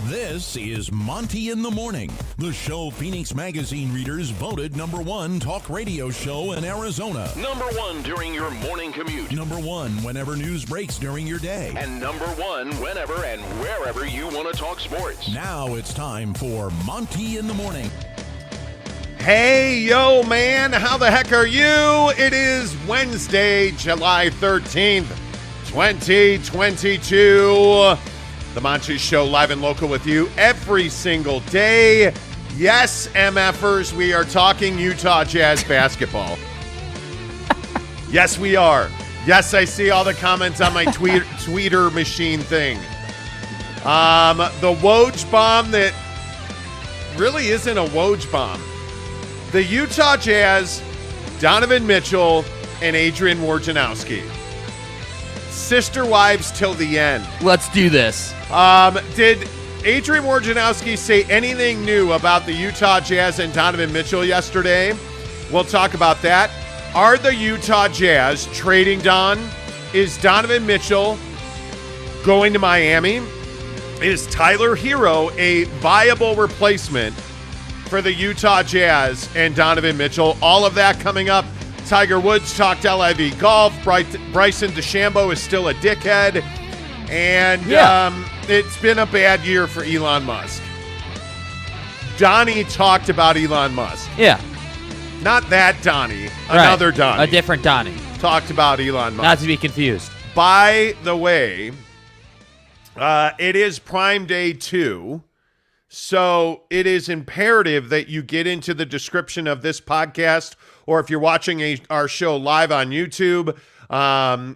This is Monty in the Morning, the show Phoenix Magazine readers voted #1 talk radio show in Arizona. #1 during your morning commute. #1 whenever news breaks during your day. And #1 whenever and wherever you want to talk sports. Now it's time for Monty in the Morning. Hey, yo, man, how the heck are you? It is Wednesday, July 13th, 2022. The Monty Show live and local with you every single day. Yes, MFers, we are talking Utah Jazz basketball. Yes, we are. Yes, I see all the comments on my tweeter machine thing. The Woj bomb that really isn't a Woj bomb. The Utah Jazz, Donovan Mitchell, and Adrian Wojnarowski. Sister wives till the end. Let's do this. Did Adrian Wojnarowski say anything new about the Utah Jazz and Donovan Mitchell yesterday? We'll talk about that. Are the Utah Jazz trading Don? Is Donovan Mitchell going to Miami? Is Tyler Hero a viable replacement for the Utah Jazz and Donovan Mitchell? All of that coming up. Tiger Woods talked LIV Golf. Bryson DeChambeau is still a dickhead. And it's been a bad year for Elon Musk. Donnie talked about Elon Musk. Yeah. Not that Donnie. Another right. Donnie. A different Donnie. Talked about Elon Musk. Not to be confused. By the way, it is Prime Day 2. So it is imperative that you get into the description of this podcast, or if you're watching our show live on YouTube,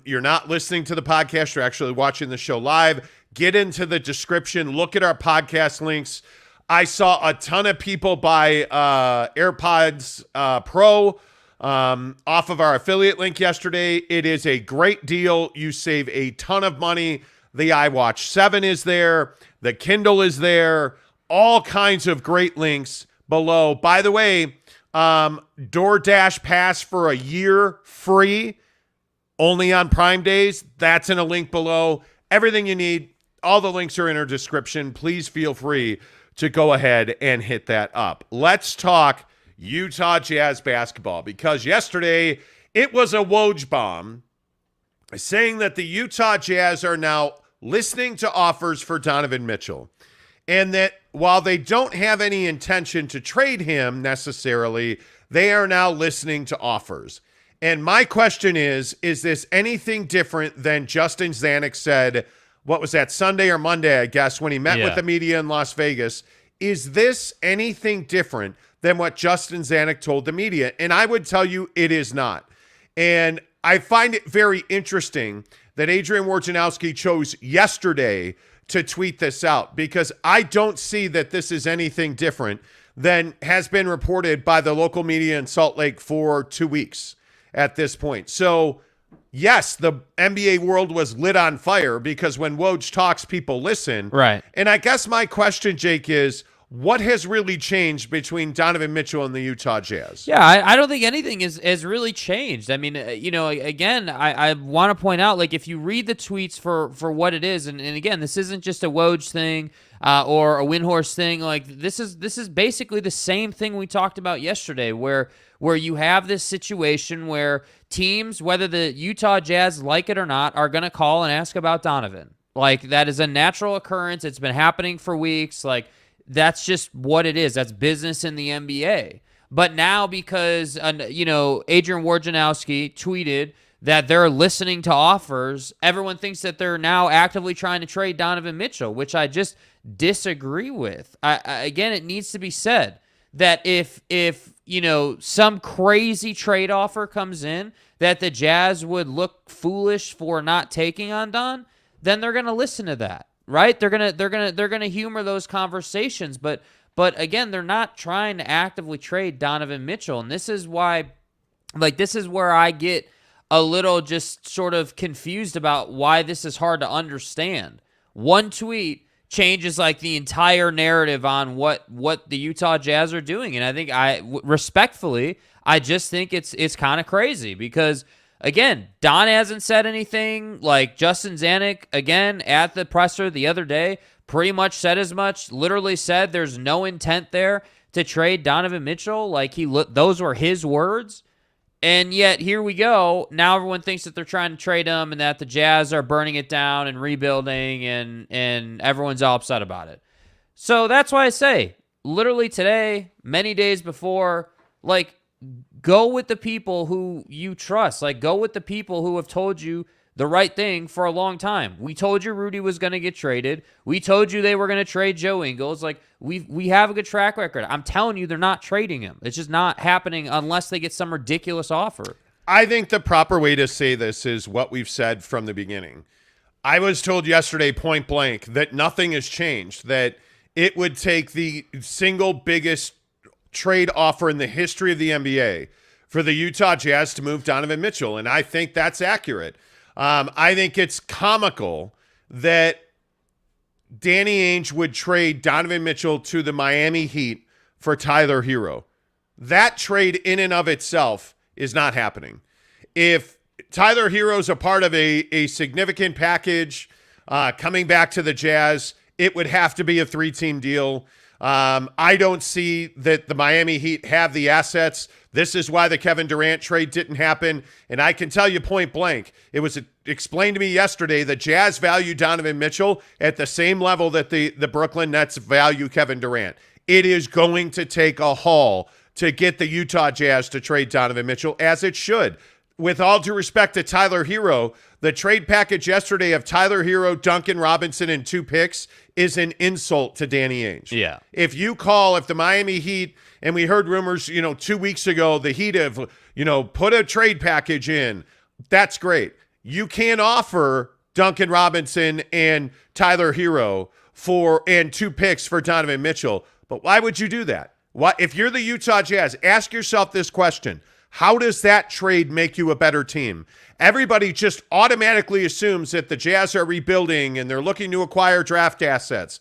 you're not listening to the podcast, you're actually watching the show live, get into the description, look at our podcast links. I saw a ton of people buy AirPods Pro off of our affiliate link yesterday. It is a great deal. You save a ton of money. The iWatch 7 is there. The Kindle is there. All kinds of great links below. By the way, DoorDash Pass for a year free, only on Prime Days. That's in a link below. Everything you need, all the links are in our description. Please feel free to go ahead and hit that up. Let's talk Utah Jazz basketball, because yesterday it was a Woj bomb saying that the Utah Jazz are now listening to offers for Donovan Mitchell, and that while they don't have any intention to trade him necessarily, they are now listening to offers. And my question is this anything different than Justin Zanuck said, what was that, Sunday or Monday, I guess, when he met with the media in Las Vegas? Is this anything different than what Justin Zanuck told the media? And I would tell you it is not. And I find it very interesting that Adrian Wojnarowski chose yesterday to tweet this out, because I don't see that this is anything different than has been reported by the local media in Salt Lake for 2 weeks at this point. So, yes, the NBA world was lit on fire because when Woj talks, people listen. Right. And I guess my question, Jake, is what has really changed between Donovan Mitchell and the Utah Jazz? Yeah, I don't think anything has really changed. I mean, again, I want to point out, like, if you read the tweets for what it is, and again, this isn't just a Woj thing or a Windhorse thing. Like, this is basically the same thing we talked about yesterday, where you have this situation where teams, whether the Utah Jazz like it or not, are going to call and ask about Donovan. Like, that is a natural occurrence. It's been happening for weeks. Like, that's just what it is. That's business in the NBA. But now, because Adrian Wojnarowski tweeted that they're listening to offers, everyone thinks that they're now actively trying to trade Donovan Mitchell, which I just disagree with. Again, it needs to be said that if some crazy trade offer comes in that the Jazz would look foolish for not taking on Don, then they're going to listen to that. Right? They're gonna humor those conversations, but again, they're not trying to actively trade Donovan Mitchell, and this is why, this is where I get a little just sort of confused about why this is hard to understand. One tweet changes the entire narrative on what the Utah Jazz are doing, and I think respectfully, I just think it's kind of crazy because Again, Don hasn't said anything. Like Justin Zanuck, again, at the presser the other day, pretty much said as much, literally said there's no intent there to trade Donovan Mitchell. Like, those were his words. And yet, here we go. Now everyone thinks that they're trying to trade him and that the Jazz are burning it down and rebuilding, and everyone's all upset about it. So that's why I say, literally today, many days before, like, go with the people who you trust. Like, go with the people who have told you the right thing for a long time. We told you Rudy was going to get traded. We told you they were going to trade Joe Ingles. Like, we have a good track record. I'm telling you, they're not trading him. It's just not happening unless they get some ridiculous offer. I think the proper way to say this is what we've said from the beginning. I was told yesterday, point blank, that nothing has changed, that it would take the single biggest trade offer in the history of the NBA for the Utah Jazz to move Donovan Mitchell, and I think that's accurate. I think it's comical that Danny Ainge would trade Donovan Mitchell to the Miami Heat for Tyler Hero. That trade in and of itself is not happening. If Tyler Hero's a part of a significant package coming back to the Jazz, it would have to be a 3-team deal. I don't see that the Miami Heat have the assets. This is why the Kevin Durant trade didn't happen. And I can tell you point blank, it was explained to me yesterday, the Jazz value Donovan Mitchell at the same level that the Brooklyn Nets value Kevin Durant. It is going to take a haul to get the Utah Jazz to trade Donovan Mitchell, as it should. With all due respect to Tyler Hero, the trade package yesterday of Tyler Hero, Duncan Robinson, and 2 picks is an insult to Danny Ainge. Yeah. If the Miami Heat, and we heard rumors, 2 weeks ago, the Heat have, put a trade package in, that's great. You can't offer Duncan Robinson and Tyler Hero and 2 picks for Donovan Mitchell. But why would you do that? Why, if you're the Utah Jazz, ask yourself this question. How does that trade make you a better team? Everybody just automatically assumes that the Jazz are rebuilding and they're looking to acquire draft assets.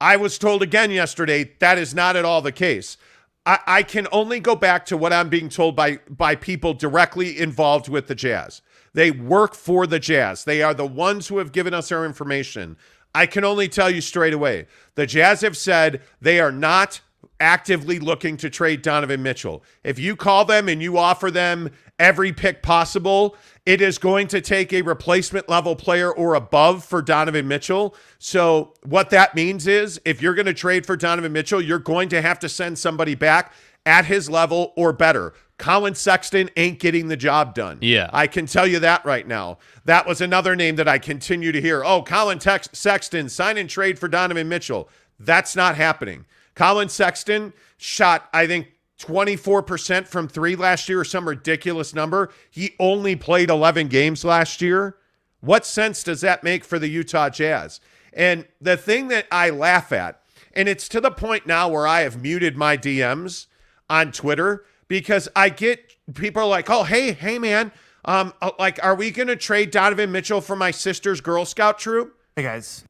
I was told again yesterday that is not at all the case. I can only go back to what I'm being told by people directly involved with the Jazz. They work for the Jazz. They are the ones who have given us our information. I can only tell you straight away, the Jazz have said they are not actively looking to trade Donovan Mitchell. If you call them and you offer them every pick possible, it is going to take a replacement level player or above for Donovan Mitchell. So what that means is if you're going to trade for Donovan Mitchell, you're going to have to send somebody back at his level or better. Colin Sexton ain't getting the job done. Yeah. I can tell you that right now. That was another name that I continue to hear. Oh, Colin Sexton, sign and trade for Donovan Mitchell. That's not happening. Colin Sexton shot, I think, 24% from 3 last year or some ridiculous number. He only played 11 games last year. What sense does that make for the Utah Jazz? And the thing that I laugh at, and it's to the point now where I have muted my DMs on Twitter because I get people are like, oh, hey, man, are we going to trade Donovan Mitchell for my sister's Girl Scout troop? Hey, guys.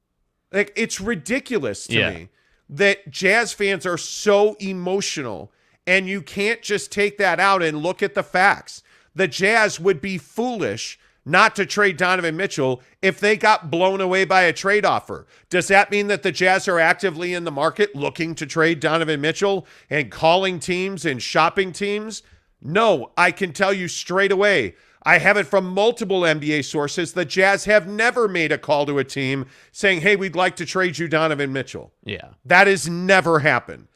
Like, it's ridiculous to me that Jazz fans are so emotional, and you can't just take that out and look at the facts. The Jazz would be foolish not to trade Donovan Mitchell if they got blown away by a trade offer. Does that mean that the Jazz are actively in the market looking to trade Donovan Mitchell and calling teams and shopping teams? No, I can tell you straight away. I have it from multiple NBA sources. The Jazz have never made a call to a team saying, hey, we'd like to trade you Donovan Mitchell. Yeah. That has never happened.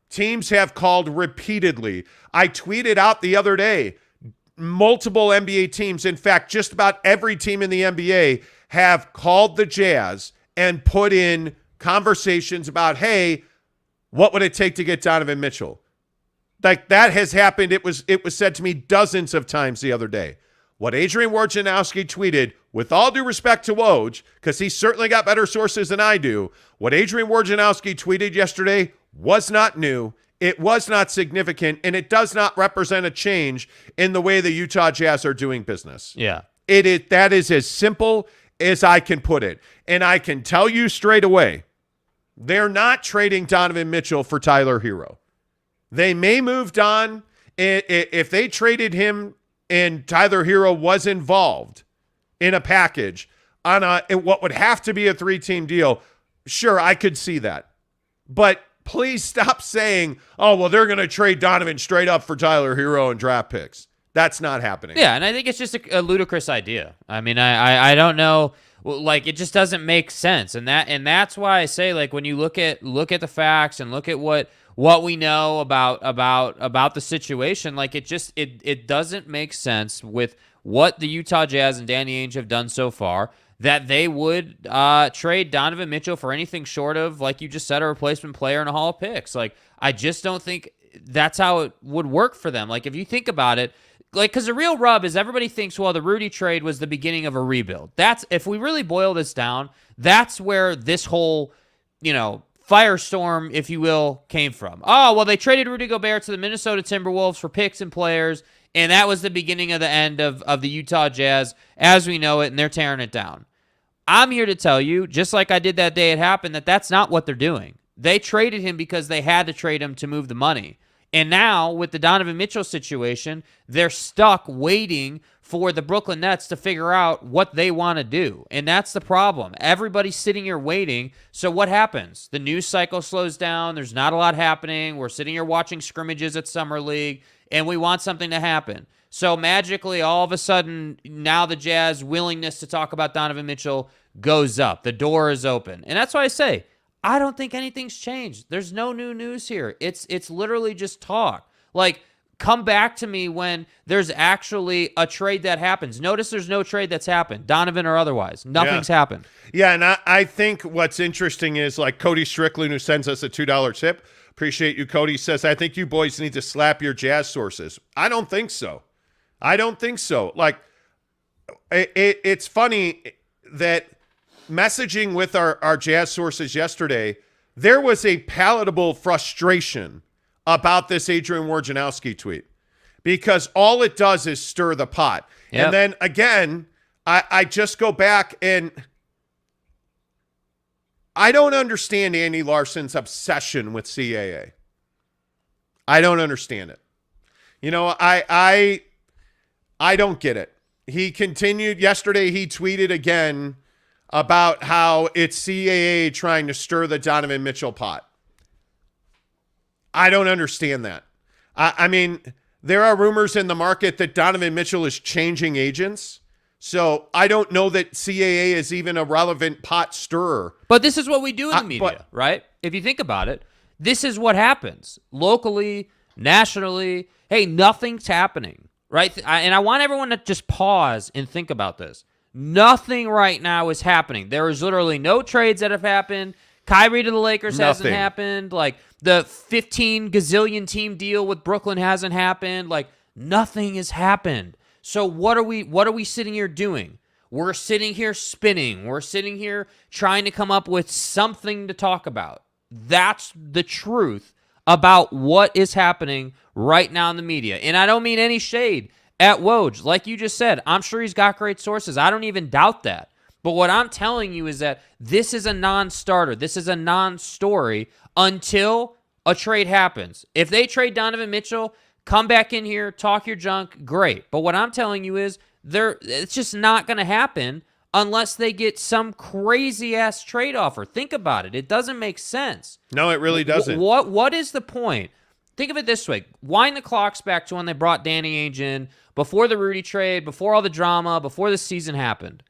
Teams have called repeatedly. I tweeted out the other day, multiple NBA teams, in fact, just about every team in the NBA have called the Jazz and put in conversations about, hey, what would it take to get Donovan Mitchell? Like, that has happened. It was said to me dozens of times the other day. What Adrian Wojnarowski tweeted, with all due respect to Woj, because he's certainly got better sources than I do, what Adrian Wojnarowski tweeted yesterday was not new, it was not significant, and it does not represent a change in the way the Utah Jazz are doing business. Yeah. That is as simple as I can put it. And I can tell you straight away, they're not trading Donovan Mitchell for Tyler Hero. They may move on. If they traded him and Tyler Hero was involved in a package on what would have to be a 3-team deal, Sure, I could see that. But please stop saying, oh, well, they're going to trade Donovan straight up for Tyler Hero and draft picks. That's not happening. Yeah, and I think it's just a ludicrous idea. I mean, I don't know, like it just doesn't make sense, and that's why I say, like, when you look at the facts and look at what we know about the situation, like it doesn't make sense with what the Utah Jazz and Danny Ainge have done so far, that they would trade Donovan Mitchell for anything short of, like you just said, a replacement player and a haul of picks. Like, I just don't think that's how it would work for them. Like, if you think about it, like, because the real rub is everybody thinks, well, the Rudy trade was the beginning of a rebuild. That's, if we really boil this down, that's where this whole, firestorm, if you will, came from. Oh, well, they traded Rudy Gobert to the Minnesota Timberwolves for picks and players, and that was the beginning of the end of the Utah Jazz as we know it, and they're tearing it down. I'm here to tell you, just like I did that day it happened, that that's not what they're doing. They traded him because they had to trade him to move the money. And now, with the Donovan Mitchell situation, they're stuck waiting for the Brooklyn Nets to figure out what they want to do. And that's the problem. Everybody's sitting here waiting. So what happens? The news cycle slows down. There's not a lot happening. We're sitting here watching scrimmages at Summer League, and we want something to happen. So magically, all of a sudden, now the Jazz willingness to talk about Donovan Mitchell goes up. The door is open. And that's why I say, I don't think anything's changed. There's no new news here. It's literally just talk. Like, come back to me when there's actually a trade that happens. Notice there's no trade that's happened, Donovan or otherwise. Nothing's happened. Yeah, and I think what's interesting is, like, Cody Strickland, who sends us a $2 tip. Appreciate you, Cody, says, I think you boys need to slap your Jazz sources. I don't think so. Like, it's funny that messaging with our Jazz sources yesterday, there was a palatable frustration about this Adrian Wojnarowski tweet, because all it does is stir the pot. Yep. And then again, I just go back and I don't understand Andy Larson's obsession with CAA. I don't understand it. I don't get it. He continued yesterday. He tweeted again about how it's CAA trying to stir the Donovan Mitchell pot. I don't understand that. I mean, there are rumors in the market that Donovan Mitchell is changing agents. So I don't know that CAA is even a relevant pot stirrer. But this is what we do in the media, right? If you think about it, this is what happens locally, nationally. Hey, nothing's happening, right? And I want everyone to just pause and think about this. Nothing right now is happening. There is literally no trades that have happened. Kyrie to the Lakers hasn't happened. Like, the 15 gazillion team deal with Brooklyn hasn't happened. Like, nothing has happened. So what are we sitting here doing? We're sitting here spinning. We're sitting here trying to come up with something to talk about. That's the truth about what is happening right now in the media. And I don't mean any shade at Woj. Like you just said, I'm sure he's got great sources. I don't even doubt that. But what I'm telling you is that this is a non-starter. This is a non-story until a trade happens. If they trade Donovan Mitchell, come back in here, talk your junk, great. But what I'm telling you is it's just not going to happen unless they get some crazy-ass trade offer. Think about it. It doesn't make sense. No, it really doesn't. What is the point? Think of it this way. Wind the clocks back to when they brought Danny Ainge in, before the Rudy trade, before all the drama, before the season happened.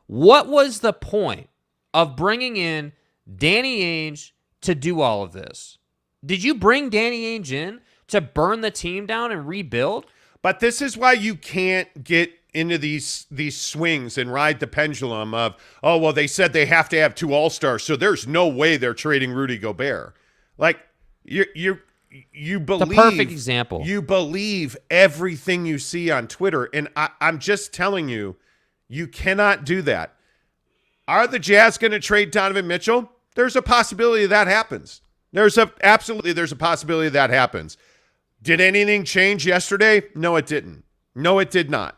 What was the point of bringing in Danny Ainge to do all of this? Did you bring Danny Ainge in to burn the team down and rebuild? But this is why you can't get into these swings and ride the pendulum of, oh, well, they said they have to have 2 All-Stars, so there's no way they're trading Rudy Gobert. Like, you believe the perfect example. You believe everything you see on Twitter, and I'm just telling you, you cannot do that. Are the Jazz going to trade Donovan Mitchell? There's a possibility that happens. There's a possibility that happens. Did anything change yesterday? No, it didn't. No, it did not.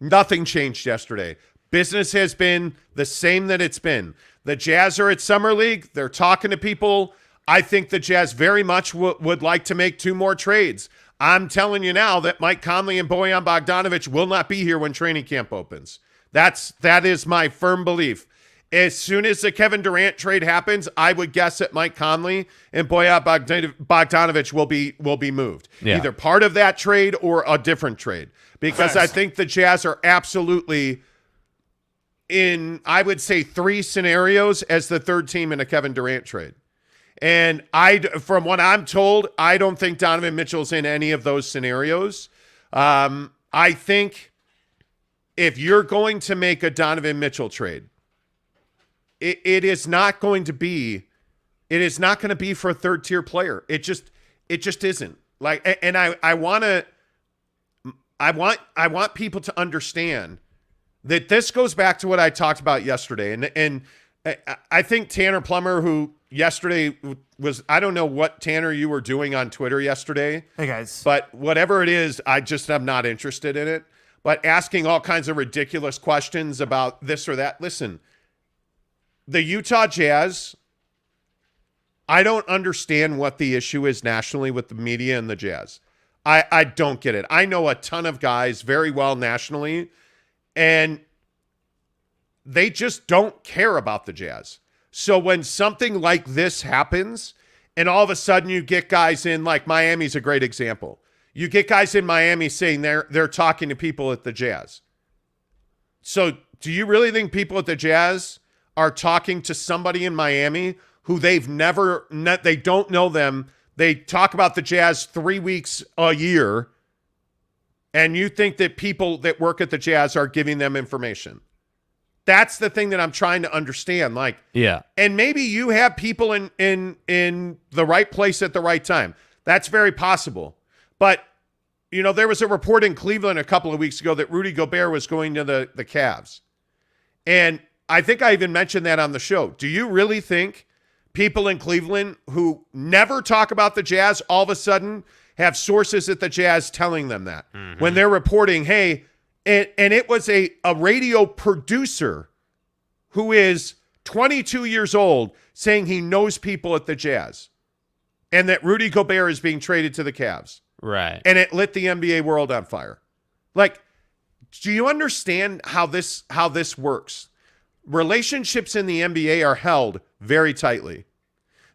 Nothing changed yesterday. Business has been the same that it's been. The Jazz are at Summer League. They're talking to people. I think the Jazz very much would like to make 2 more trades. I'm telling you now that Mike Conley and Bojan Bogdanovic will not be here when training camp opens. That is my firm belief. As soon as the Kevin Durant trade happens, I would guess that Mike Conley and Bojan Bogdanovic will be moved. Yeah. Either part of that trade or a different trade. Because I think the Jazz are absolutely in, I would say, 3 scenarios as the third team in a Kevin Durant trade. And from what I'm told, I don't think Donovan Mitchell's in any of those scenarios. I think if you're going to make a Donovan Mitchell trade, it is not going to be for a third tier player. It just isn't. Like, and I want people to understand that this goes back to what I talked about yesterday. And I think Tanner Plummer, who yesterday was, I don't know what, Tanner, you were doing on Twitter yesterday. Hey guys. But whatever it is, I just am not interested in it. But asking all kinds of ridiculous questions about this or that. Listen, the Utah Jazz, I don't understand what the issue is nationally with the media and the Jazz. I don't get it. I know a ton of guys very well nationally, and they just don't care about the Jazz. So when something like this happens, and all of a sudden you get guys in, like Miami's a great example. You get guys in Miami saying they're talking to people at the Jazz. So do you really think people at the Jazz are talking to somebody in Miami who they don't know them? They talk about the Jazz 3 weeks a year, and you think that people that work at the Jazz are giving them information? That's the thing that I'm trying to understand. Like, yeah. And maybe you have people in the right place at the right time. That's very possible. But, there was a report in Cleveland a couple of weeks ago that Rudy Gobert was going to the Cavs. And I think I even mentioned that on the show. Do you really think people in Cleveland who never talk about the Jazz all of a sudden have sources at the Jazz telling them that? Mm-hmm. When they're reporting, hey, and it was a radio producer who is 22 years old saying he knows people at the Jazz and that Rudy Gobert is being traded to the Cavs. Right. And it lit the NBA world on fire. Like, do you understand how this works? Relationships in the NBA are held very tightly.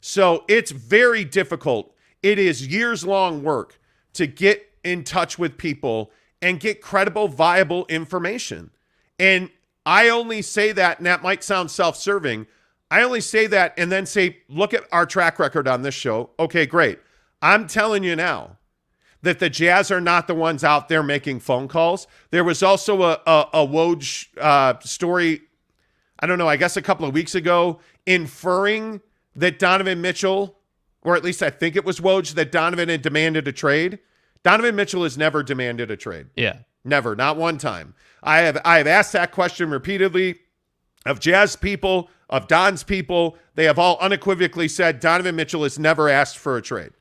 So it's very difficult. It is years-long work to get in touch with people and get credible, viable information. And I only say that, and that might sound self-serving, I only say that and then say, look at our track record on this show. Okay, great. I'm telling you now that the Jazz are not the ones out there making phone calls. There was also a Woj story, I don't know, I guess a couple of weeks ago, inferring that Donovan Mitchell, or at least I think it was Woj, that Donovan had demanded a trade. Donovan Mitchell has never demanded a trade. Yeah. Never, not one time. I have asked that question repeatedly of Jazz people, of Don's people. They have all unequivocally said Donovan Mitchell has never asked for a trade.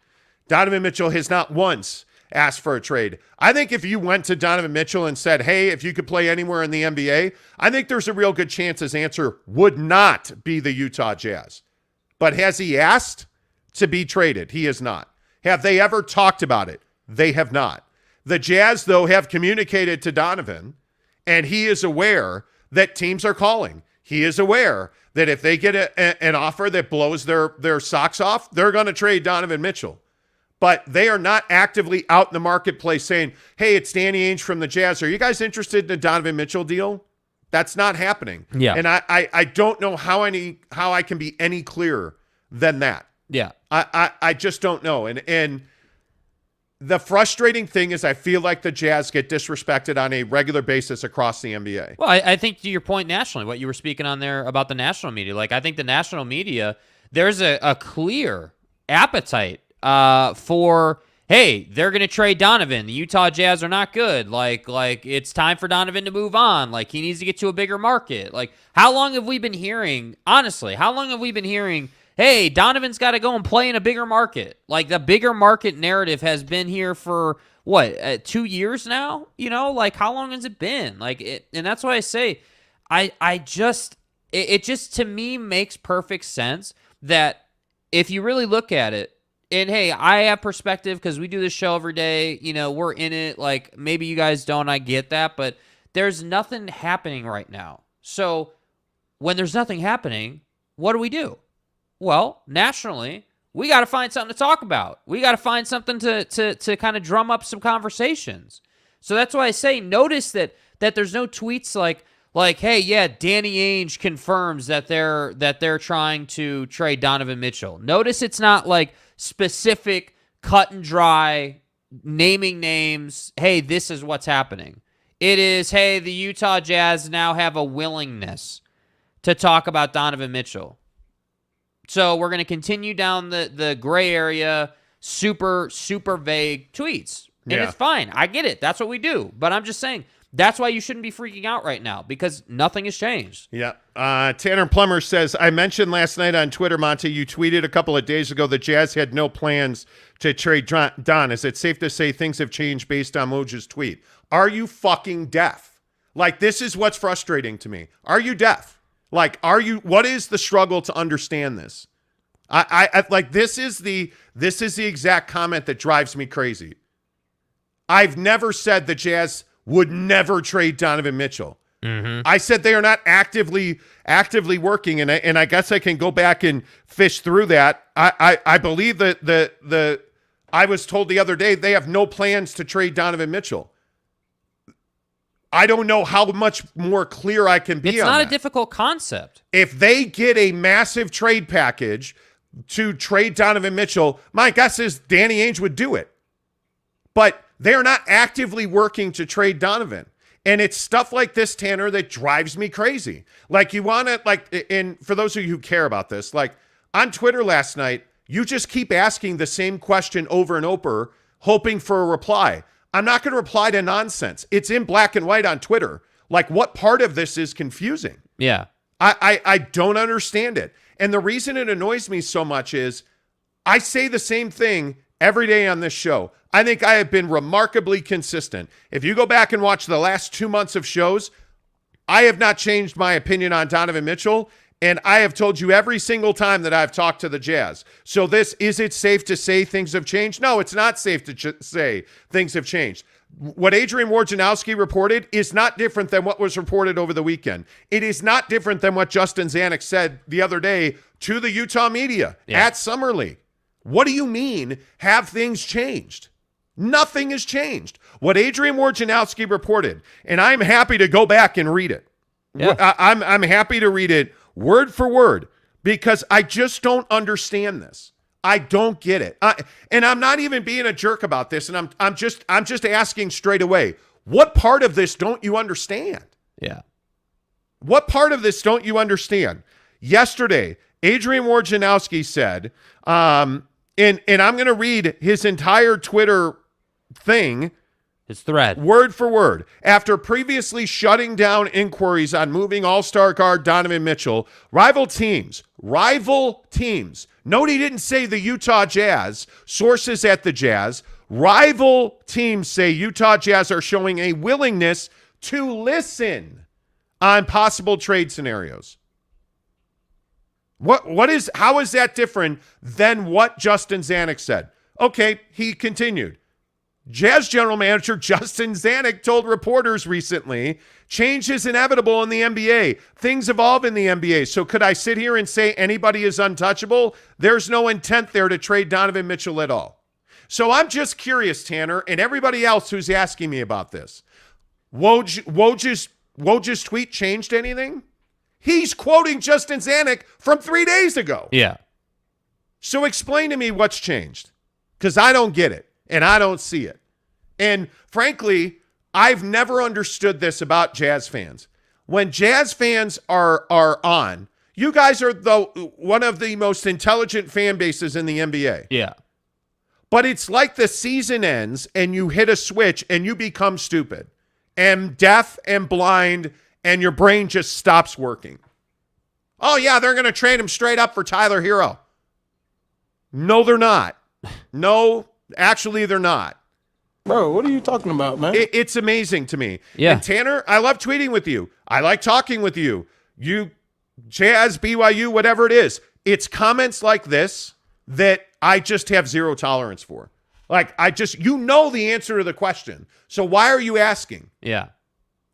Donovan Mitchell has not once asked for a trade. I think if you went to Donovan Mitchell and said, hey, if you could play anywhere in the NBA, I think there's a real good chance his answer would not be the Utah Jazz. But has he asked to be traded? He has not. Have they ever talked about it? They have not. The Jazz, though, have communicated to Donovan, and he is aware that teams are calling. He is aware that if they get an offer that blows their socks off, they're going to trade Donovan Mitchell. But they are not actively out in the marketplace saying, hey, it's Danny Ainge from the Jazz. Are you guys interested in a Donovan Mitchell deal? That's not happening. Yeah. And I don't know how I can be any clearer than that. Yeah. I just don't know. And the frustrating thing is I feel like the Jazz get disrespected on a regular basis across the NBA. Well, I think to your point nationally, what you were speaking on there about the national media, like I think the national media, there's a clear appetite for, hey, they're going to trade Donovan. The Utah Jazz are not good. Like it's time for Donovan to move on. Like he needs to get to a bigger market. Like how long have we been hearing, honestly, hey, Donovan's got to go and play in a bigger market? Like the bigger market narrative has been here for what, 2 years now? Like how long has it been? And that's why I say, it just to me makes perfect sense that if you really look at it, and hey, I have perspective because we do this show every day. We're in it. Like maybe you guys don't. I get that, but there's nothing happening right now. So when there's nothing happening, what do? Well, nationally, we got to find something to talk about. We got to find something to kind of drum up some conversations. So that's why I say notice that there's no tweets like, hey, yeah, Danny Ainge confirms that they're trying to trade Donovan Mitchell. Notice it's not like specific, cut and dry, naming names. Hey, this is what's happening. It is, hey, the Utah Jazz now have a willingness to talk about Donovan Mitchell. So we're going to continue down the gray area, super, super vague tweets. And it's fine. I get it. That's what we do. But I'm just saying, that's why you shouldn't be freaking out right now, because nothing has changed. Yeah. Tanner Plummer says, I mentioned last night on Twitter, Monty, you tweeted a couple of days ago the Jazz had no plans to trade Don. Is it safe to say things have changed based on Woj's tweet? Are you fucking deaf? Like, this is what's frustrating to me. Are you deaf? Like, what is the struggle to understand this? I like, this is the exact comment that drives me crazy. I've never said the Jazz would never trade Donovan Mitchell. Mm-hmm. I said they are not actively working, and I guess I can go back and fish through that. I believe that I was told the other day they have no plans to trade Donovan Mitchell. I don't know how much more clear I can be on that. It's not a difficult concept. If they get a massive trade package to trade Donovan Mitchell, my guess is Danny Ainge would do it. But they're not actively working to trade Donovan. And it's stuff like this, Tanner, that drives me crazy. Like, you want to, like, and for those of you who care about this, like, on Twitter last night, you just keep asking the same question over and over, hoping for a reply. I'm not going to reply to nonsense. It's in black and white on Twitter. Like, what part of this is confusing? Yeah. I don't understand it. And the reason it annoys me so much is I say the same thing every day on this show. I think I have been remarkably consistent. If you go back and watch the last 2 months of shows, I have not changed my opinion on Donovan Mitchell, and I have told you every single time that I've talked to the Jazz. So is it safe to say things have changed? No, it's not safe to say things have changed. What Adrian Wojnarowski reported is not different than what was reported over the weekend. It is not different than what Justin Zanuck said the other day to the Utah media at Summer League. What do you mean, have things changed? Nothing has changed. What Adrian Wojnarowski reported, and I'm happy to go back and read it. Yeah. I'm happy to read it word for word, because I just don't understand this. I don't get it. And I'm not even being a jerk about this, and I'm just asking straight away, what part of this don't you understand? Yeah. What part of this don't you understand? Yesterday, Adrian Wojnarowski said, and I'm going to read his entire Twitter thing, his thread, word for word. After previously shutting down inquiries on moving all-star guard Donovan Mitchell, rival teams, note he didn't say the Utah Jazz, sources at the Jazz, rival teams say Utah Jazz are showing a willingness to listen on possible trade scenarios. How is that different than what Justin Zanuck said? Okay, he continued. Jazz general manager Justin Zanuck told reporters recently, change is inevitable in the NBA. Things evolve in the NBA. So could I sit here and say anybody is untouchable? There's no intent there to trade Donovan Mitchell at all. So I'm just curious, Tanner, and everybody else who's asking me about this. Woj's tweet changed anything? He's quoting Justin Zanuck from 3 days ago. Yeah. So explain to me what's changed, because I don't get it. And I don't see it. And frankly, I've never understood this about Jazz fans. When Jazz fans are on, you guys are one of the most intelligent fan bases in the NBA. Yeah. But it's like the season ends and you hit a switch and you become stupid and deaf and blind and your brain just stops working. Oh, yeah, they're going to trade him straight up for Tyler Hero. No, they're not. No, actually, they're not. Bro, what are you talking about, man? It's amazing to me. Yeah. And Tanner, I love tweeting with you. I like talking with you. You, Jazz, BYU, whatever it is. It's comments like this that I just have zero tolerance for. Like, you know the answer to the question. So why are you asking? Yeah.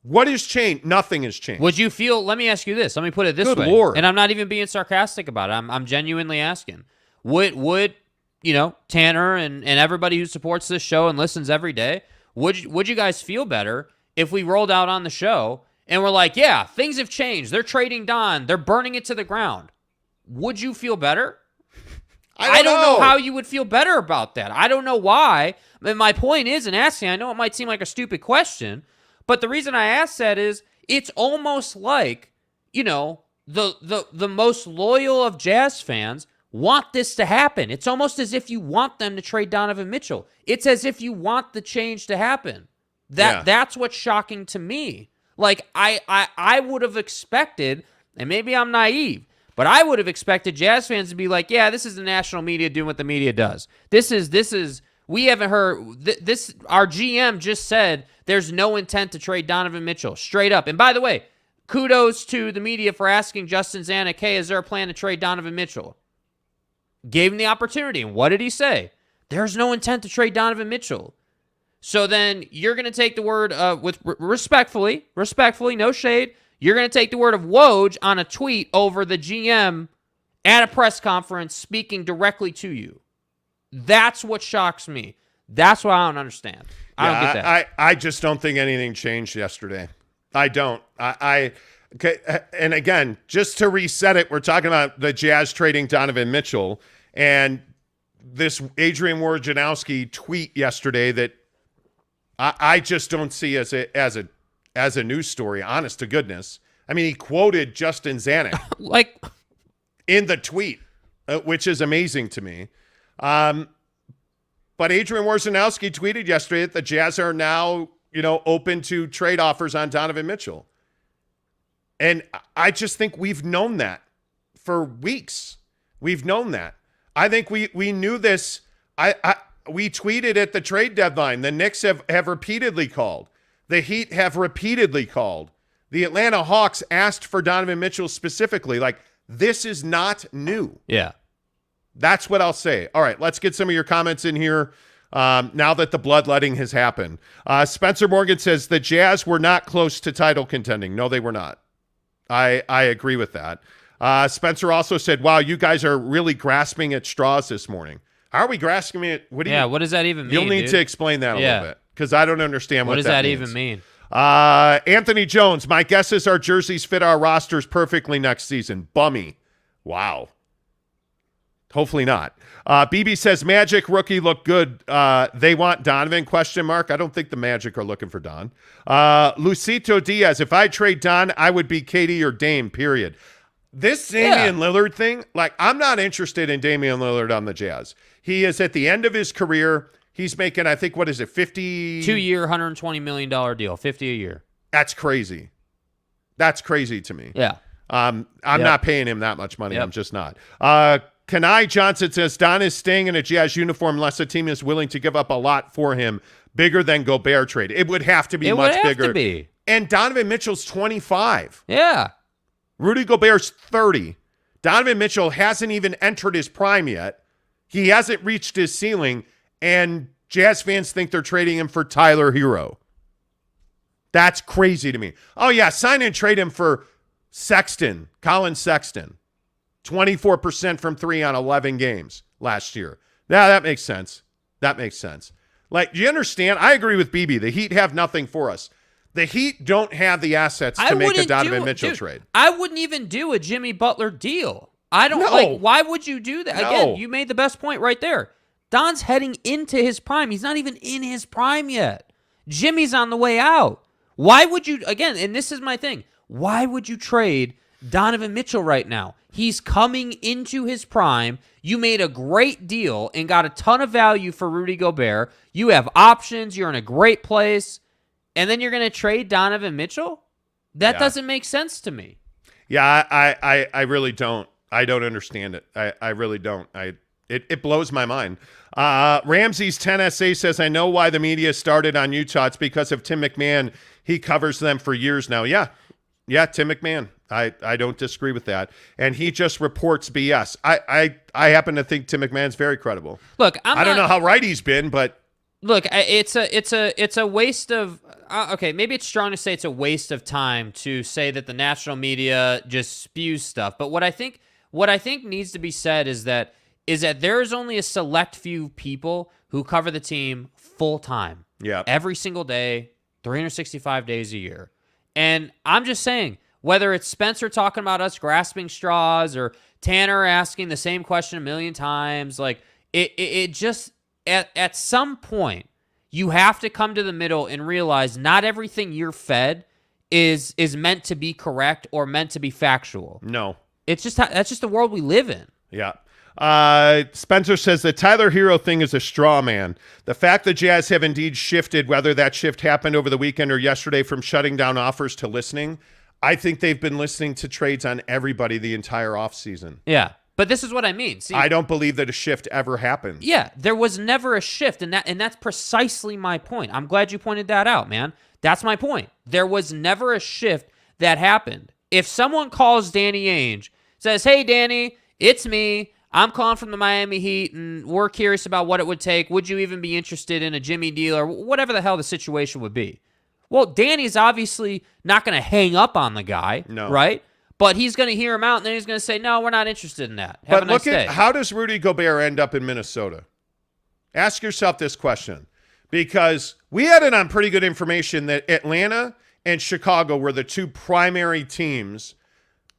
What has changed? Nothing has changed. Would you feel, let me ask you this. Let me put it this way. Lord. And I'm not even being sarcastic about it. I'm genuinely asking. Would Tanner and everybody who supports this show and listens every day, would you guys feel better if we rolled out on the show and we're like, yeah, things have changed. They're trading Don. They're burning it to the ground. Would you feel better? I don't know how you would feel better about that. I don't know why. And my point is in asking, I know it might seem like a stupid question, but the reason I ask that is it's almost like, the most loyal of Jazz fans want this to happen. It's almost as if you want them to trade Donovan Mitchell. It's as if you want the change to happen. That's what's shocking to me. Like I would have expected, and maybe I'm naive, but I would have expected Jazz fans to be like, yeah, this is the national media doing what the media does. We haven't heard this. Our GM just said there's no intent to trade Donovan Mitchell, straight up. And by the way, kudos to the media for asking Justin Zanuck, hey, is there a plan to trade Donovan Mitchell? Gave him the opportunity. And what did he say? There's no intent to trade Donovan Mitchell. So then you're going to take the word with respectfully, no shade. You're going to take the word of Woj on a tweet over the GM at a press conference speaking directly to you. That's what shocks me. That's what I don't understand. I don't get that. I just don't think anything changed yesterday. I don't. Okay, and again, just to reset it, we're talking about the Jazz trading Donovan Mitchell and this Adrian Wojnarowski tweet yesterday that I just don't see as a news story, honest to goodness. I mean, he quoted Justin Zanuck in the tweet, which is amazing to me. But Adrian Wojnarowski tweeted yesterday that the Jazz are now, open to trade offers on Donovan Mitchell. And I just think we've known that for weeks. We've known that. I think we knew this. We tweeted at the trade deadline. The Knicks have repeatedly called. The Heat have repeatedly called. The Atlanta Hawks asked for Donovan Mitchell specifically. Like, this is not new. Yeah. That's what I'll say. All right, let's get some of your comments in here now that the bloodletting has happened. Spencer Morgan says the Jazz were not close to title contending. No, they were not. I agree with that. Spencer also said, wow, you guys are really grasping at straws this morning. How are we grasping it? What does that even mean? You'll need to explain that a little bit because I don't understand what does that even mean. Anthony Jones, my guess is our jerseys fit our rosters perfectly next season. Bummy. Wow. Hopefully not. BB says Magic rookie look good. They want Donovan? ? I don't think the Magic are looking for Don. Lucito Diaz, if I trade Don, I would be KD or Dame, period. This Damian Lillard thing, I'm not interested in Damian Lillard on the Jazz. He is at the end of his career. He's making, I think, 50? 2-year, $120 million deal, 50 a year. That's crazy. That's crazy to me. Yeah. I'm not paying him that much money. Yep. I'm just not. Kanai Johnson says Don is staying in a Jazz uniform unless a team is willing to give up a lot for him, bigger than Gobert trade. It would have to be much bigger. To be. And Donovan Mitchell's 25. Yeah. Rudy Gobert's 30. Donovan Mitchell hasn't even entered his prime yet. He hasn't reached his ceiling, and Jazz fans think they're trading him for Tyler Hero. That's crazy to me. Oh, yeah, sign and trade him for Sexton, Colin Sexton. 24% from 3 on 11 games last year. Now, that makes sense. That makes sense. Do you understand? I agree with BB. The Heat have nothing for us. The Heat don't have the assets to make a Donovan Mitchell trade. I wouldn't even do a Jimmy Butler deal. I don't why would you do that? Again, you made the best point right there. Don's heading into his prime. He's not even in his prime yet. Jimmy's on the way out. Why would you, again, and this is my thing, why would you trade Donovan Mitchell right now? He's coming into his prime. You made a great deal and got a ton of value for Rudy Gobert. You have options. You're in a great place. And then you're going to trade Donovan Mitchell? That doesn't make sense to me. Yeah, I really don't. I don't understand it. I really don't. It blows my mind. Ramsey's 10SA says, I know why the media started on Utah. It's because of Tim McMahon. He covers them for years now. Yeah, Tim McMahon. I don't disagree with that. And he just reports BS. I happen to think Tim McMahon's very credible. Look, I don't know how right he's been, but Look, it's a waste of okay, maybe it's strong to say it's a waste of time to say that the national media just spews stuff. But what I think needs to be said is that there is only a select few people who cover the team full time. Yeah. Every single day, 365 days a year. And I'm just saying, whether it's Spencer talking about us grasping straws or Tanner asking the same question a million times, like it just at some point you have to come to the middle and realize not everything you're fed is meant to be correct or meant to be factual. No. It's just that's just the world we live in. Yeah. Spencer says the Tyler Hero thing is a straw man. The fact the Jazz have indeed shifted, whether that shift happened over the weekend or yesterday, from shutting down offers to listening, I think they've been listening to trades on everybody the entire offseason. Yeah. But this is what I mean. See, I don't believe that a shift ever happened. Yeah, there was never a shift, and that's precisely my point. I'm glad you pointed that out, man. That's my point. There was never a shift that happened. If someone calls Danny Ainge, says, "Hey, Danny, it's me. I'm calling from the Miami Heat, and we're curious about what it would take. Would you even be interested in a Jimmy deal or whatever the hell the situation would be?" Well, Danny's obviously not going to hang up on the guy, right? But he's going to hear him out, and then he's going to say, "No, we're not interested in that. Have a nice day." How does Rudy Gobert end up in Minnesota? Ask yourself this question, because we had it on pretty good information that Atlanta and Chicago were the two primary teams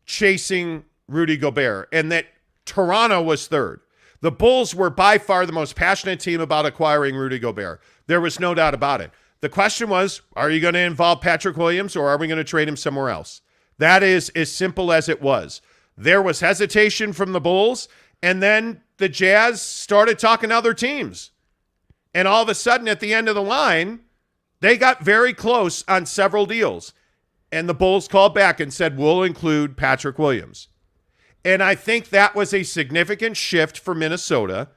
chasing Rudy Gobert, and that Toronto was third. The Bulls were by far the most passionate team about acquiring Rudy Gobert. There was no doubt about it. The question was, are you going to involve Patrick Williams, or are we going to trade him somewhere else? That is as simple as it was. There was hesitation from the Bulls, and then the Jazz started talking to other teams. And all of a sudden, at the end of the line, they got very close on several deals. And the Bulls called back and said, "We'll include Patrick Williams." And I think that was a significant shift for Minnesota,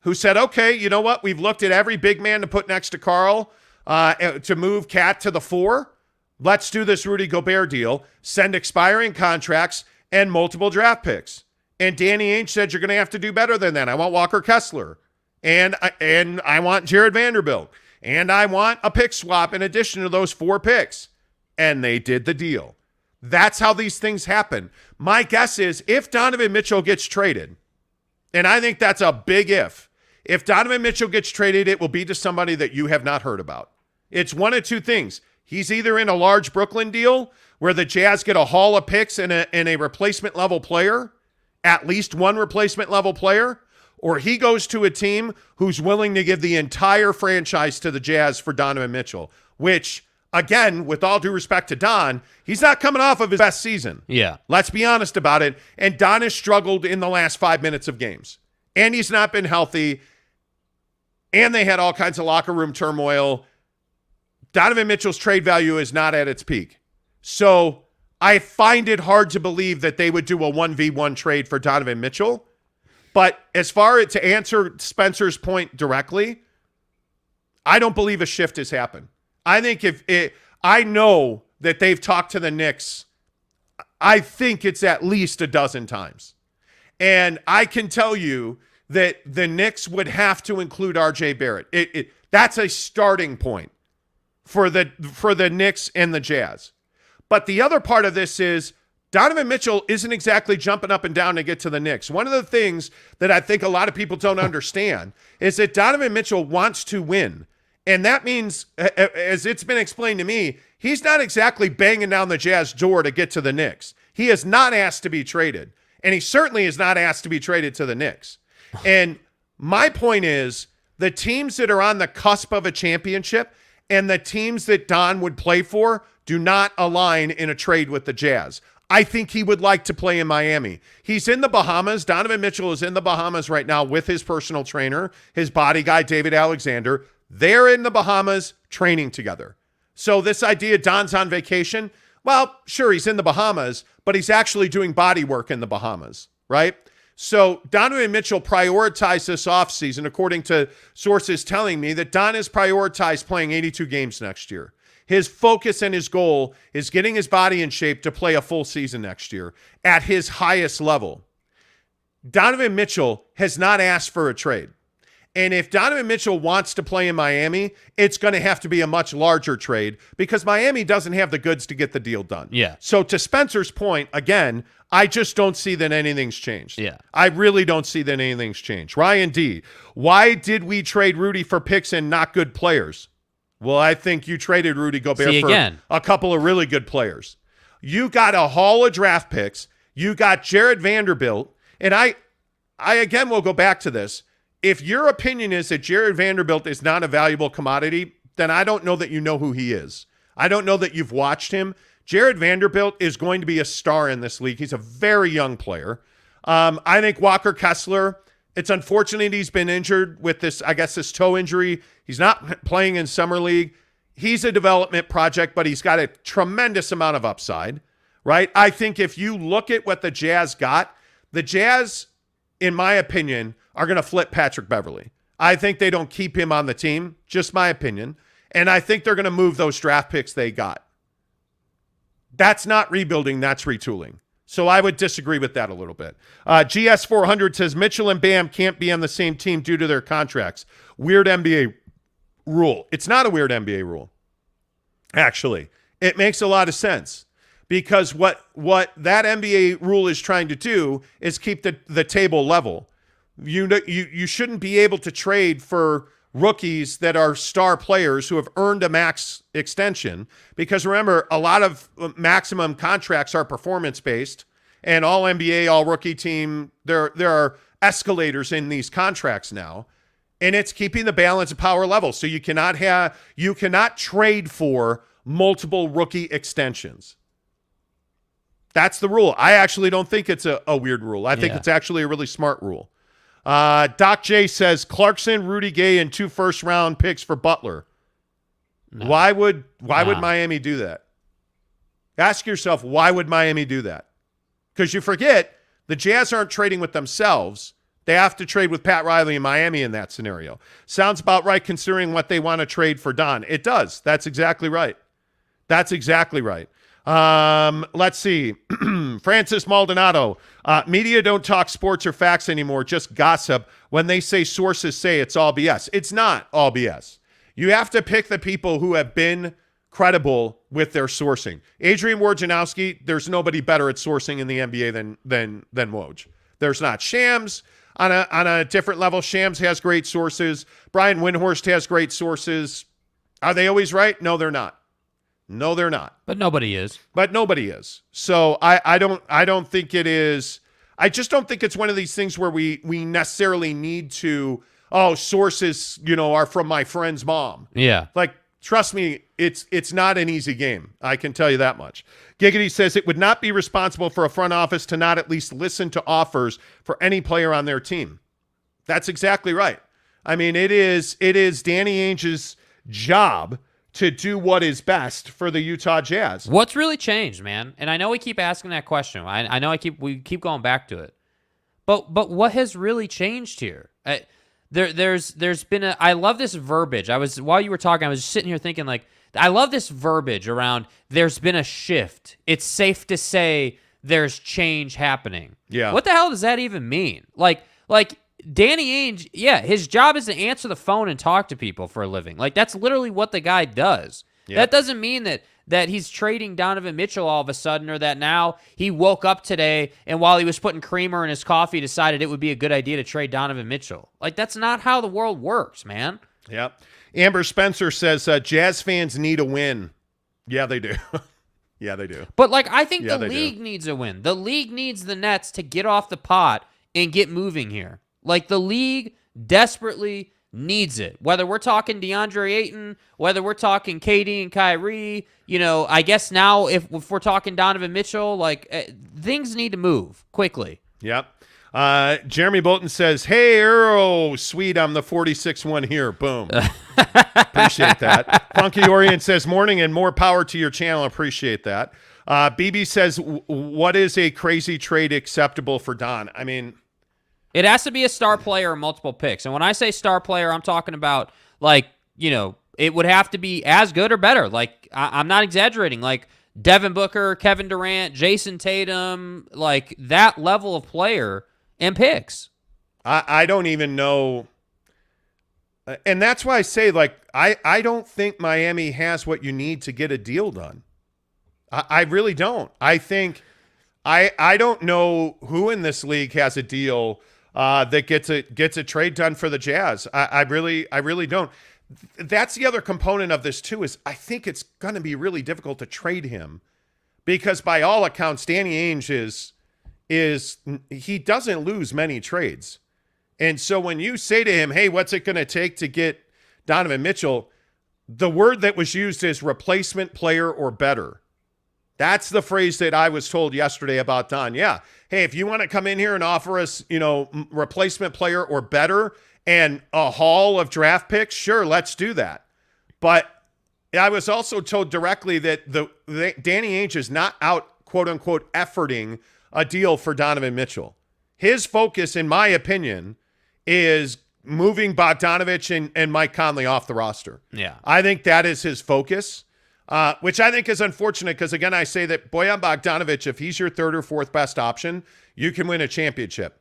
who said, okay, you know what? We've looked at every big man to put next to Carl to move Cat to the 4. Let's do this Rudy Gobert deal, send expiring contracts and multiple draft picks. And Danny Ainge said, you're going to have to do better than that. I want Walker Kessler, and I want Jared Vanderbilt, and I want a pick swap in addition to those 4 picks. And they did the deal. That's how these things happen. My guess is if Donovan Mitchell gets traded, and I think that's a big if Donovan Mitchell gets traded, it will be to somebody that you have not heard about. It's one of two things. He's either in a large Brooklyn deal where the Jazz get a haul of picks and a replacement level player, at least one replacement level player, or he goes to a team who's willing to give the entire franchise to the Jazz for Donovan Mitchell, which, again, with all due respect to Don, he's not coming off of his best season. Yeah. Let's be honest about it. And Don has struggled in the last 5 minutes of games. And he's not been healthy. And they had all kinds of locker room turmoil. Donovan Mitchell's trade value is not at its peak. So I find it hard to believe that they would do a 1v1 trade for Donovan Mitchell. But as far as to answer Spencer's point directly, I don't believe a shift has happened. I think I know that they've talked to the Knicks, I think it's at least a dozen times. And I can tell you that the Knicks would have to include R.J. Barrett. That's a starting point for the Knicks and the Jazz. But the other part of this is Donovan Mitchell isn't exactly jumping up and down to get to the Knicks. One of the things that I think a lot of people don't understand is that Donovan Mitchell wants to win. And that means, as it's been explained to me, he's not exactly banging down the Jazz door to get to the Knicks. He is not asked to be traded. And he certainly is not asked to be traded to the Knicks. And my point is, the teams that are on the cusp of a championship and the teams that Don would play for do not align in a trade with the Jazz. I think he would like to play in Miami. He's in the Bahamas. Donovan Mitchell is in the Bahamas right now with his personal trainer, his body guy, David Alexander. They're in the Bahamas training together. So this idea Don's on vacation, well, sure, he's in the Bahamas, but he's actually doing body work in the Bahamas, right? So Donovan Mitchell prioritized this offseason, according to sources telling me that Don has prioritized playing 82 games next year. His focus and his goal is getting his body in shape to play a full season next year at his highest level. Donovan Mitchell has not asked for a trade. And if Donovan Mitchell wants to play in Miami, it's going to have to be a much larger trade because Miami doesn't have the goods to get the deal done. Yeah. So to Spencer's point, again, I just don't see that anything's changed. Yeah. I really don't see that anything's changed. Ryan D., why did we trade Rudy for picks and not good players? Well, I think you traded Rudy Gobert for a couple of really good players. You got a haul of draft picks. You got Jared Vanderbilt. And I again will go back to this. If your opinion is that Jared Vanderbilt is not a valuable commodity, then I don't know that you know who he is. I don't know that you've watched him. Jared Vanderbilt is going to be a star in this league. He's a very young player. I think Walker Kessler, it's unfortunate he's been injured with this toe injury. He's not playing in Summer League. He's a development project, but he's got a tremendous amount of upside, right? I think if you look at what the Jazz got, the Jazz, in my opinion, are going to flip Patrick Beverley. I think they don't keep him on the team, just my opinion. And I think they're going to move those draft picks they got. That's not rebuilding, that's retooling. So I would disagree with that a little bit. GS400 says Mitchell and Bam can't be on the same team due to their contracts. Weird NBA rule. It's not a weird NBA rule. Actually, it makes a lot of sense because what that NBA rule is trying to do is keep the table level. You shouldn't be able to trade for rookies that are star players who have earned a max extension because remember, a lot of maximum contracts are performance-based and all NBA, all rookie team, there are escalators in these contracts now, and it's keeping the balance of power level. So you cannot trade for multiple rookie extensions. That's the rule. I actually don't think it's a weird rule. I think it's actually a really smart rule. Doc J says Clarkson, Rudy Gay, and 2 first-round picks for Butler. No. Why would Miami do that? Ask yourself, why would Miami do that? Because you forget, the Jazz aren't trading with themselves. They have to trade with Pat Riley in Miami in that scenario. Sounds about right considering what they want to trade for Don. It does. That's exactly right. That's exactly right. Let's see. Francis Maldonado. Media don't talk sports or facts anymore, just gossip. When they say sources say it's all BS. It's not all BS. You have to pick the people who have been credible with their sourcing. Adrian Wojnarowski, there's nobody better at sourcing in the NBA than Woj. There's not. Shams on a different level. Shams has great sources. Brian Windhorst has great sources. Are they always right? No, they're not. No, they're not. But nobody is. So I don't think it is. I just don't think it's one of these things where we necessarily need to, sources, are from my friend's mom. Yeah. Like, trust me, it's not an easy game. I can tell you that much. Giggity says it would not be responsible for a front office to not at least listen to offers for any player on their team. That's exactly right. I mean, it is Danny Ainge's job to do what is best for the Utah Jazz. What's really changed, man? And I know we keep asking that question. I know we keep going back to it. But what has really changed here? There's been I love this verbiage. While you were talking, I was just sitting here thinking like I love this verbiage around there's been a shift. It's safe to say there's change happening. Yeah. What the hell does that even mean? Like Danny Ainge, his job is to answer the phone and talk to people for a living. Like, that's literally what the guy does. Yep. That doesn't mean that he's trading Donovan Mitchell all of a sudden or that now he woke up today and while he was putting creamer in his coffee decided it would be a good idea to trade Donovan Mitchell. Like, that's not how the world works, man. Yep. Amber Spencer says Jazz fans need a win. Yeah, they do. Yeah, they do. But, I think the league needs a win. The league needs the Nets to get off the pot and get moving here. The league desperately needs it. Whether we're talking DeAndre Ayton, whether we're talking KD and Kyrie, I guess now if we're talking Donovan Mitchell, things need to move quickly. Yep. Jeremy Bolton says, hey, Earl, sweet, I'm the 46th one here. Boom. Appreciate that. Funky Orient says, morning and more power to your channel. Appreciate that. BB says, what is a crazy trade acceptable for Don? I mean, it has to be a star player or multiple picks. And when I say star player, I'm talking about, it would have to be as good or better. I'm not exaggerating. Devin Booker, Kevin Durant, Jason Tatum, that level of player and picks. I don't even know. And that's why I say, like, I don't think Miami has what you need to get a deal done. I really don't. I think I don't know who in this league has a deal that gets a trade done for the Jazz. I really don't. That's the other component of this too, is I think it's going to be really difficult to trade him because by all accounts, Danny Ainge is he doesn't lose many trades. And so when you say to him, hey, what's it going to take to get Donovan Mitchell? The word that was used is replacement player or better. That's the phrase that I was told yesterday about Don. Yeah. Hey, if you want to come in here and offer us, replacement player or better and a haul of draft picks, sure, let's do that. But I was also told directly that Danny Ainge is not out, quote unquote, efforting a deal for Donovan Mitchell. His focus, in my opinion, is moving Bogdanovich and Mike Conley off the roster. Yeah. I think that is his focus. Which I think is unfortunate because, again, I say that Bojan Bogdanovic, if he's your third or fourth best option, you can win a championship.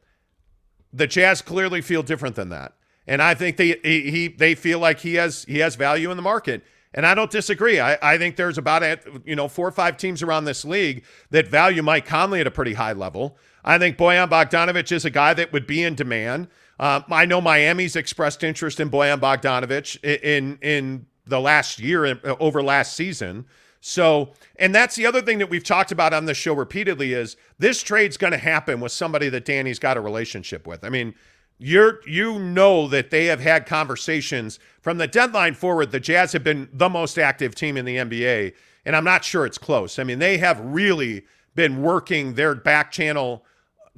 The Jazz clearly feel different than that. And I think they feel like he has value in the market. And I don't disagree. I think there's about 4 or 5 teams around this league that value Mike Conley at a pretty high level. I think Bojan Bogdanovic is a guy that would be in demand. I know Miami's expressed interest in Bojan Bogdanovic in the last year over last season. So, and that's the other thing that we've talked about on this show repeatedly is this trade's going to happen with somebody that Danny's got a relationship with. I mean, you know that they have had conversations from the deadline forward. The Jazz have been the most active team in the NBA, and I'm not sure it's close. I mean, they have really been working their back channel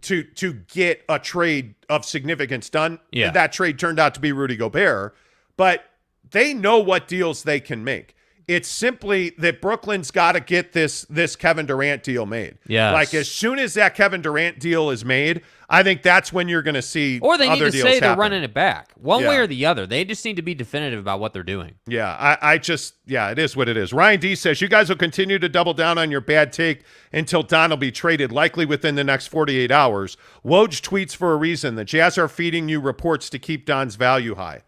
to get a trade of significance done. Yeah. That trade turned out to be Rudy Gobert, but they know what deals they can make. It's simply that Brooklyn's got to get this Kevin Durant deal made. Yes. Like as soon as that Kevin Durant deal is made, I think that's when you're going to see or they need other to deals say they're happen. running it back one Yeah. way or the other. They just need to be definitive about what they're doing. Yeah, it is what it is. Ryan D says, you guys will continue to double down on your bad take until Don will be traded, likely within the next 48 hours. Woj tweets for a reason. The Jazz are feeding you reports to keep Don's value high.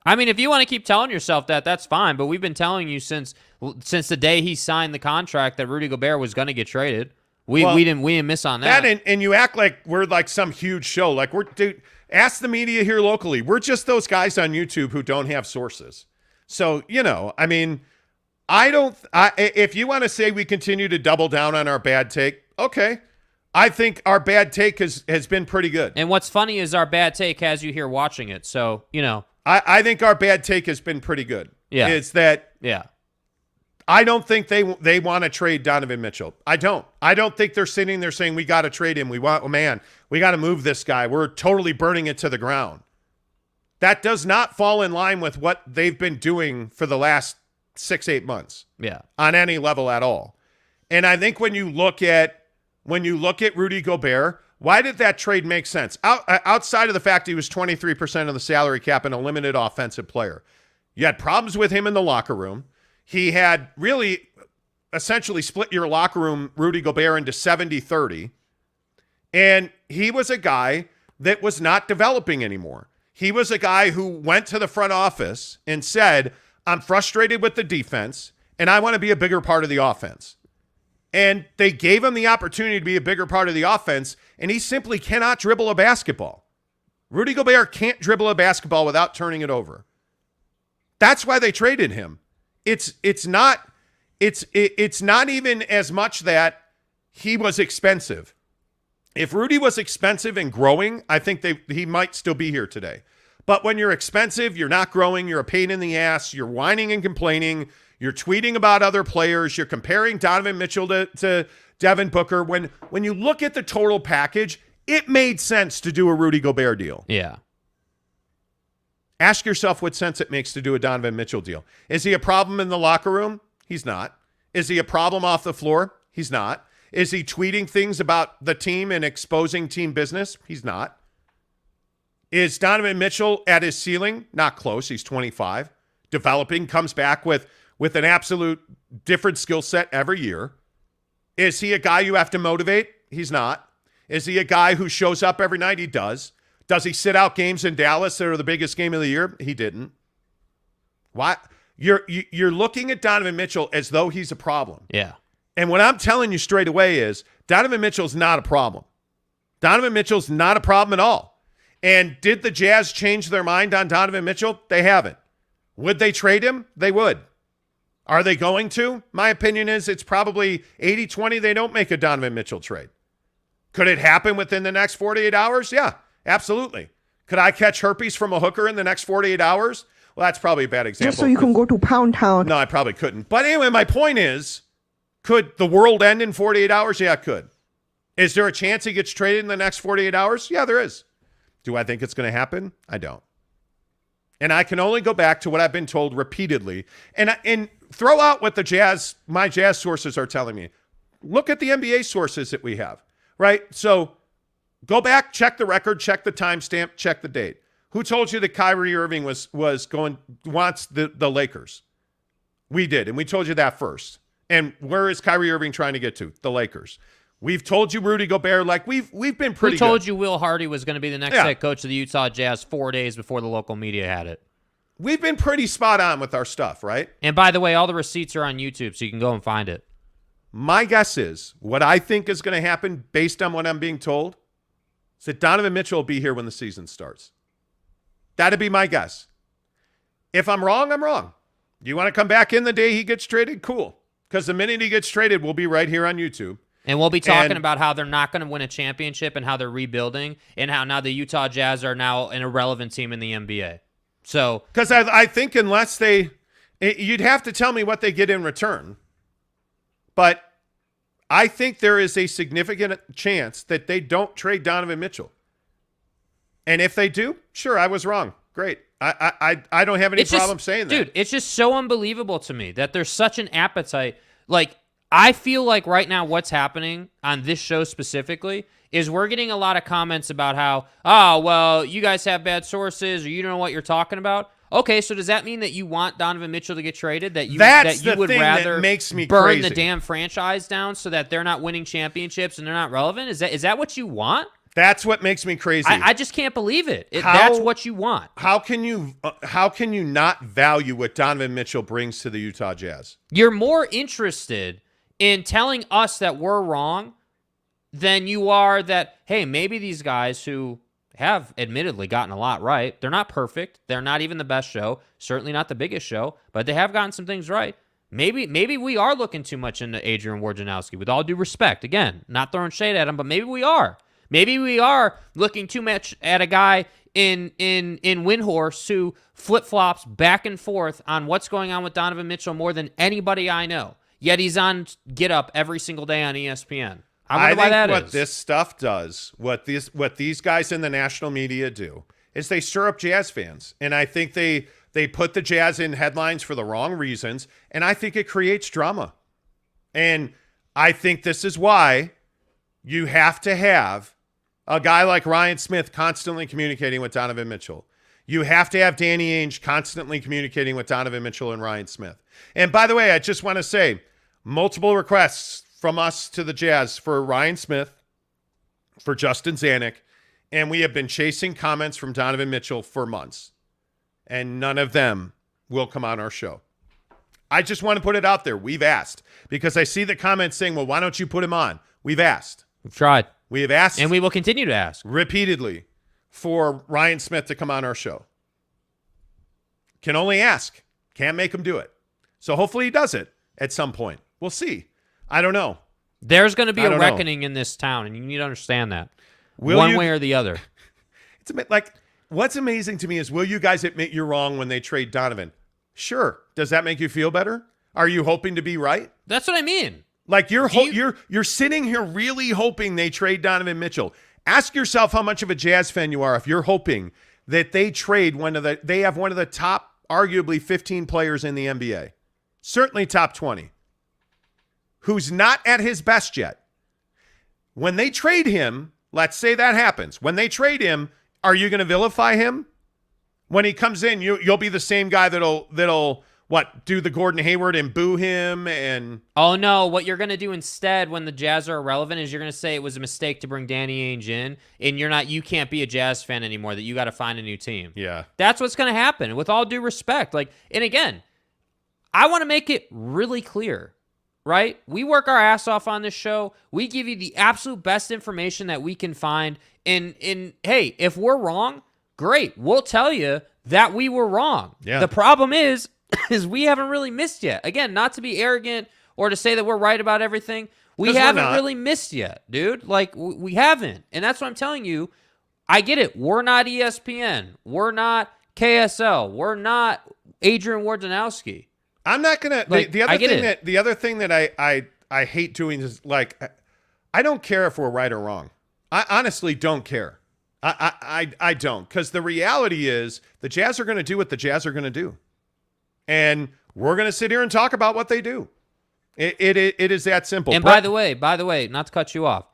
I mean, if you want to keep telling yourself that, that's fine. But we've been telling you since the day he signed the contract that Rudy Gobert was going to get traded. We didn't miss on that. And you act like we're like some huge show. Like ask the media here locally. We're just those guys on YouTube who don't have sources. So I mean, if you want to say we continue to double down on our bad take, okay. I think our bad take has been pretty good. And what's funny is our bad take has you here watching it. So I think our bad take has been pretty good. Yeah. It's that yeah. I don't think they want to trade Donovan Mitchell. I don't think they're sitting there saying we got to trade him. We got to move this guy. We're totally burning it to the ground. That does not fall in line with what they've been doing for the last 6-8 months. Yeah. On any level at all. And I think when you look at Rudy Gobert, why did that trade make sense? Outside of the fact he was 23% of the salary cap and a limited offensive player. You had problems with him in the locker room. He had really essentially split your locker room, Rudy Gobert, into 70-30. And he was a guy that was not developing anymore. He was a guy who went to the front office and said, I'm frustrated with the defense, and I want to be a bigger part of the offense. And they gave him the opportunity to be a bigger part of the offense, and he simply cannot dribble a basketball. Rudy Gobert can't dribble a basketball without turning it over. That's why they traded him. It's not even as much that he was expensive. If Rudy was expensive and growing, I think he might still be here today. But when you're expensive, you're not growing, you're a pain in the ass, you're whining and complaining, you're tweeting about other players, you're comparing Donovan Mitchell to Devin Booker. When you look at the total package, it made sense to do a Rudy Gobert deal. Yeah. Ask yourself what sense it makes to do a Donovan Mitchell deal. Is he a problem in the locker room? He's not. Is he a problem off the floor? He's not. Is he tweeting things about the team and exposing team business? He's not. Is Donovan Mitchell at his ceiling? Not close. He's 25. Developing, comes back with an absolute different skill set every year. Is he a guy you have to motivate? He's not. Is he a guy who shows up every night? He does. Does he sit out games in Dallas that are the biggest game of the year? He didn't. Why? You're looking at Donovan Mitchell as though he's a problem. Yeah. And what I'm telling you straight away is Donovan Mitchell's not a problem. Donovan Mitchell's not a problem at all. And did the Jazz change their mind on Donovan Mitchell? They haven't. Would they trade him? They would. Are they going to? My opinion is it's probably 80-20 they don't make a Donovan Mitchell trade. Could it happen within the next 48 hours? Yeah, absolutely. Could I catch herpes from a hooker in the next 48 hours? Well, that's probably a bad example. Just so you can go to Pound Town. No, I probably couldn't. But anyway, my point is, could the world end in 48 hours? Yeah, it could. Is there a chance he gets traded in the next 48 hours? Yeah, there is. Do I think it's going to happen? I don't. And I can only go back to what I've been told repeatedly and throw out what my Jazz sources are telling me. Look at the NBA sources that we have, right? So go back, check the record, check the timestamp, check the date. Who told you that Kyrie Irving wants the Lakers? We did, and we told you that first. And where is Kyrie Irving trying to get to? The Lakers. We've told you Rudy Gobert, like we've been pretty good. We told you Will Hardy was going to be the next head coach of the Utah Jazz 4 days before the local media had it. We've been pretty spot on with our stuff, right? And by the way, all the receipts are on YouTube, so you can go and find it. My guess is what I think is going to happen based on what I'm being told is that Donovan Mitchell will be here when the season starts. That'd be my guess. If I'm wrong, I'm wrong. Do you want to come back in the day he gets traded? Cool. Because the minute he gets traded, we'll be right here on YouTube. And we'll be talking about how they're not going to win a championship and how they're rebuilding and how now the Utah Jazz are now an irrelevant team in the NBA. So, because I think unless you'd have to tell me what they get in return. But I think there is a significant chance that they don't trade Donovan Mitchell. And if they do, sure, I was wrong. Great. I don't have any problem saying that. Dude, it's just so unbelievable to me that there's such an appetite. Like, I feel like right now what's happening on this show specifically is we're getting a lot of comments about how, oh, well, you guys have bad sources or you don't know what you're talking about. Okay, so does that mean that you want Donovan Mitchell to get traded? That you would rather that makes me burn crazy. the damn franchise down so that they're not winning championships and they're not relevant? Is that what you want? That's what makes me crazy. I just can't believe it. That's what you want. How can you not value what Donovan Mitchell brings to the Utah Jazz? You're more interested in telling us that we're wrong than you are that, hey, maybe these guys who have admittedly gotten a lot right, they're not perfect. They're not even the best show, certainly not the biggest show, but they have gotten some things right. Maybe we are looking too much into Adrian Wojnarowski, with all due respect. Again, not throwing shade at him, but maybe we are. Maybe we are looking too much at a guy in Windhorse who flip-flops back and forth on what's going on with Donovan Mitchell more than anybody I know. Yet he's on Get Up every single day on ESPN. I wonder why that is. What this stuff does, what these guys in the national media do, is they stir up Jazz fans. And I think they put the Jazz in headlines for the wrong reasons. And I think it creates drama. And I think this is why you have to have a guy like Ryan Smith constantly communicating with Donovan Mitchell. You have to have Danny Ainge constantly communicating with Donovan Mitchell and Ryan Smith. And by the way, I just want to say, multiple requests from us to the Jazz for Ryan Smith, for Justin Zanuck, and we have been chasing comments from Donovan Mitchell for months, and none of them will come on our show. I just want to put it out there. We've asked, because I see the comments saying, well, why don't you put him on? We've asked. We've tried. We have asked. And we will continue to ask. Repeatedly for Ryan Smith to come on our show. Can only ask. Can't make him do it. So hopefully he does it at some point. We'll see. I don't know. There's going to be a reckoning in this town, and you need to understand that. One way or the other. It's a bit like, what's amazing to me is, will you guys admit you're wrong when they trade Donovan? Sure. Does that make you feel better? Are you hoping to be right? That's what I mean. Like you're sitting here really hoping they trade Donovan Mitchell. Ask yourself how much of a Jazz fan you are if you're hoping that they trade they have one of the top, arguably 15 players in the NBA. Certainly top 20. Who's not at his best yet. When they trade him, let's say that happens. When they trade him, are you going to vilify him? When he comes in, you'll be the same guy that'll What, do the Gordon Hayward and boo him? And oh no, what you're gonna do instead when the Jazz are irrelevant is you're gonna say it was a mistake to bring Danny Ainge in, and you can't be a Jazz fan anymore. That you got to find a new team. Yeah, that's what's gonna happen. With all due respect, and again, I want to make it really clear, right? We work our ass off on this show. We give you the absolute best information that we can find. And hey, if we're wrong, great. We'll tell you that we were wrong. Yeah. The problem is we haven't really missed yet. Again, not to be arrogant or to say that we're right about everything. We haven't really missed yet, dude. We haven't. And that's what I'm telling you. I get it. We're not ESPN. We're not KSL. We're not Adrian Wojnarowski. I'm not gonna. The other thing that I hate doing is I don't care if we're right or wrong. I honestly don't care. I don't, because the reality is the Jazz are going to do what the Jazz are going to do, and we're going to sit here and talk about what they do. It is that simple. And by the way, not to cut you off,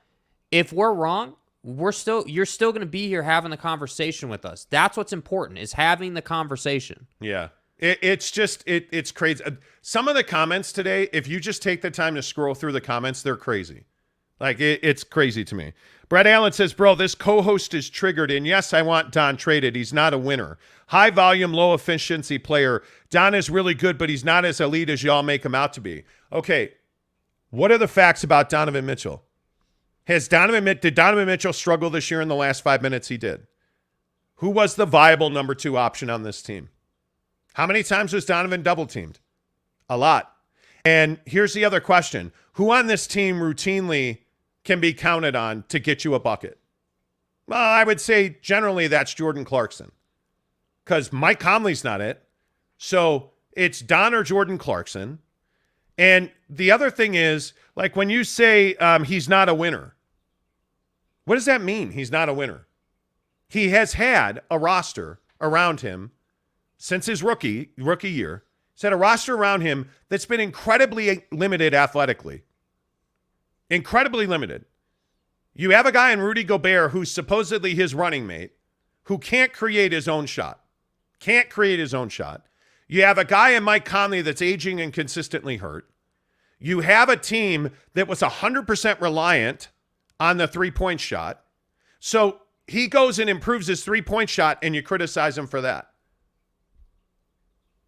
if we're wrong, you're still going to be here having the conversation with us. That's what's important, is having the conversation. Yeah. It's crazy. Some of the comments today, if you just take the time to scroll through the comments, they're crazy. It's crazy to me. Brett Allen says, bro, this co-host is triggered. And yes, I want Don traded. He's not a winner. High volume, low efficiency player. Don is really good, but he's not as elite as y'all make him out to be. Okay. What are the facts about Donovan Mitchell? Did Donovan Mitchell struggle this year in the last 5 minutes? He did. Who was the viable number 2 option on this team? How many times was Donovan double-teamed? A lot. And here's the other question. Who on this team routinely can be counted on to get you a bucket? Well, I would say generally that's Jordan Clarkson, because Mike Conley's not it. So it's Don or Jordan Clarkson. And the other thing is, when you say he's not a winner, what does that mean, he's not a winner? He has had a roster around him since his rookie year. He's had a roster around him that's been incredibly limited athletically. Incredibly limited. You have a guy in Rudy Gobert who's supposedly his running mate, who can't create his own shot. You have a guy in Mike Conley that's aging and consistently hurt. You have a team that was 100% reliant on the three-point shot. So he goes and improves his three-point shot, and you criticize him for that.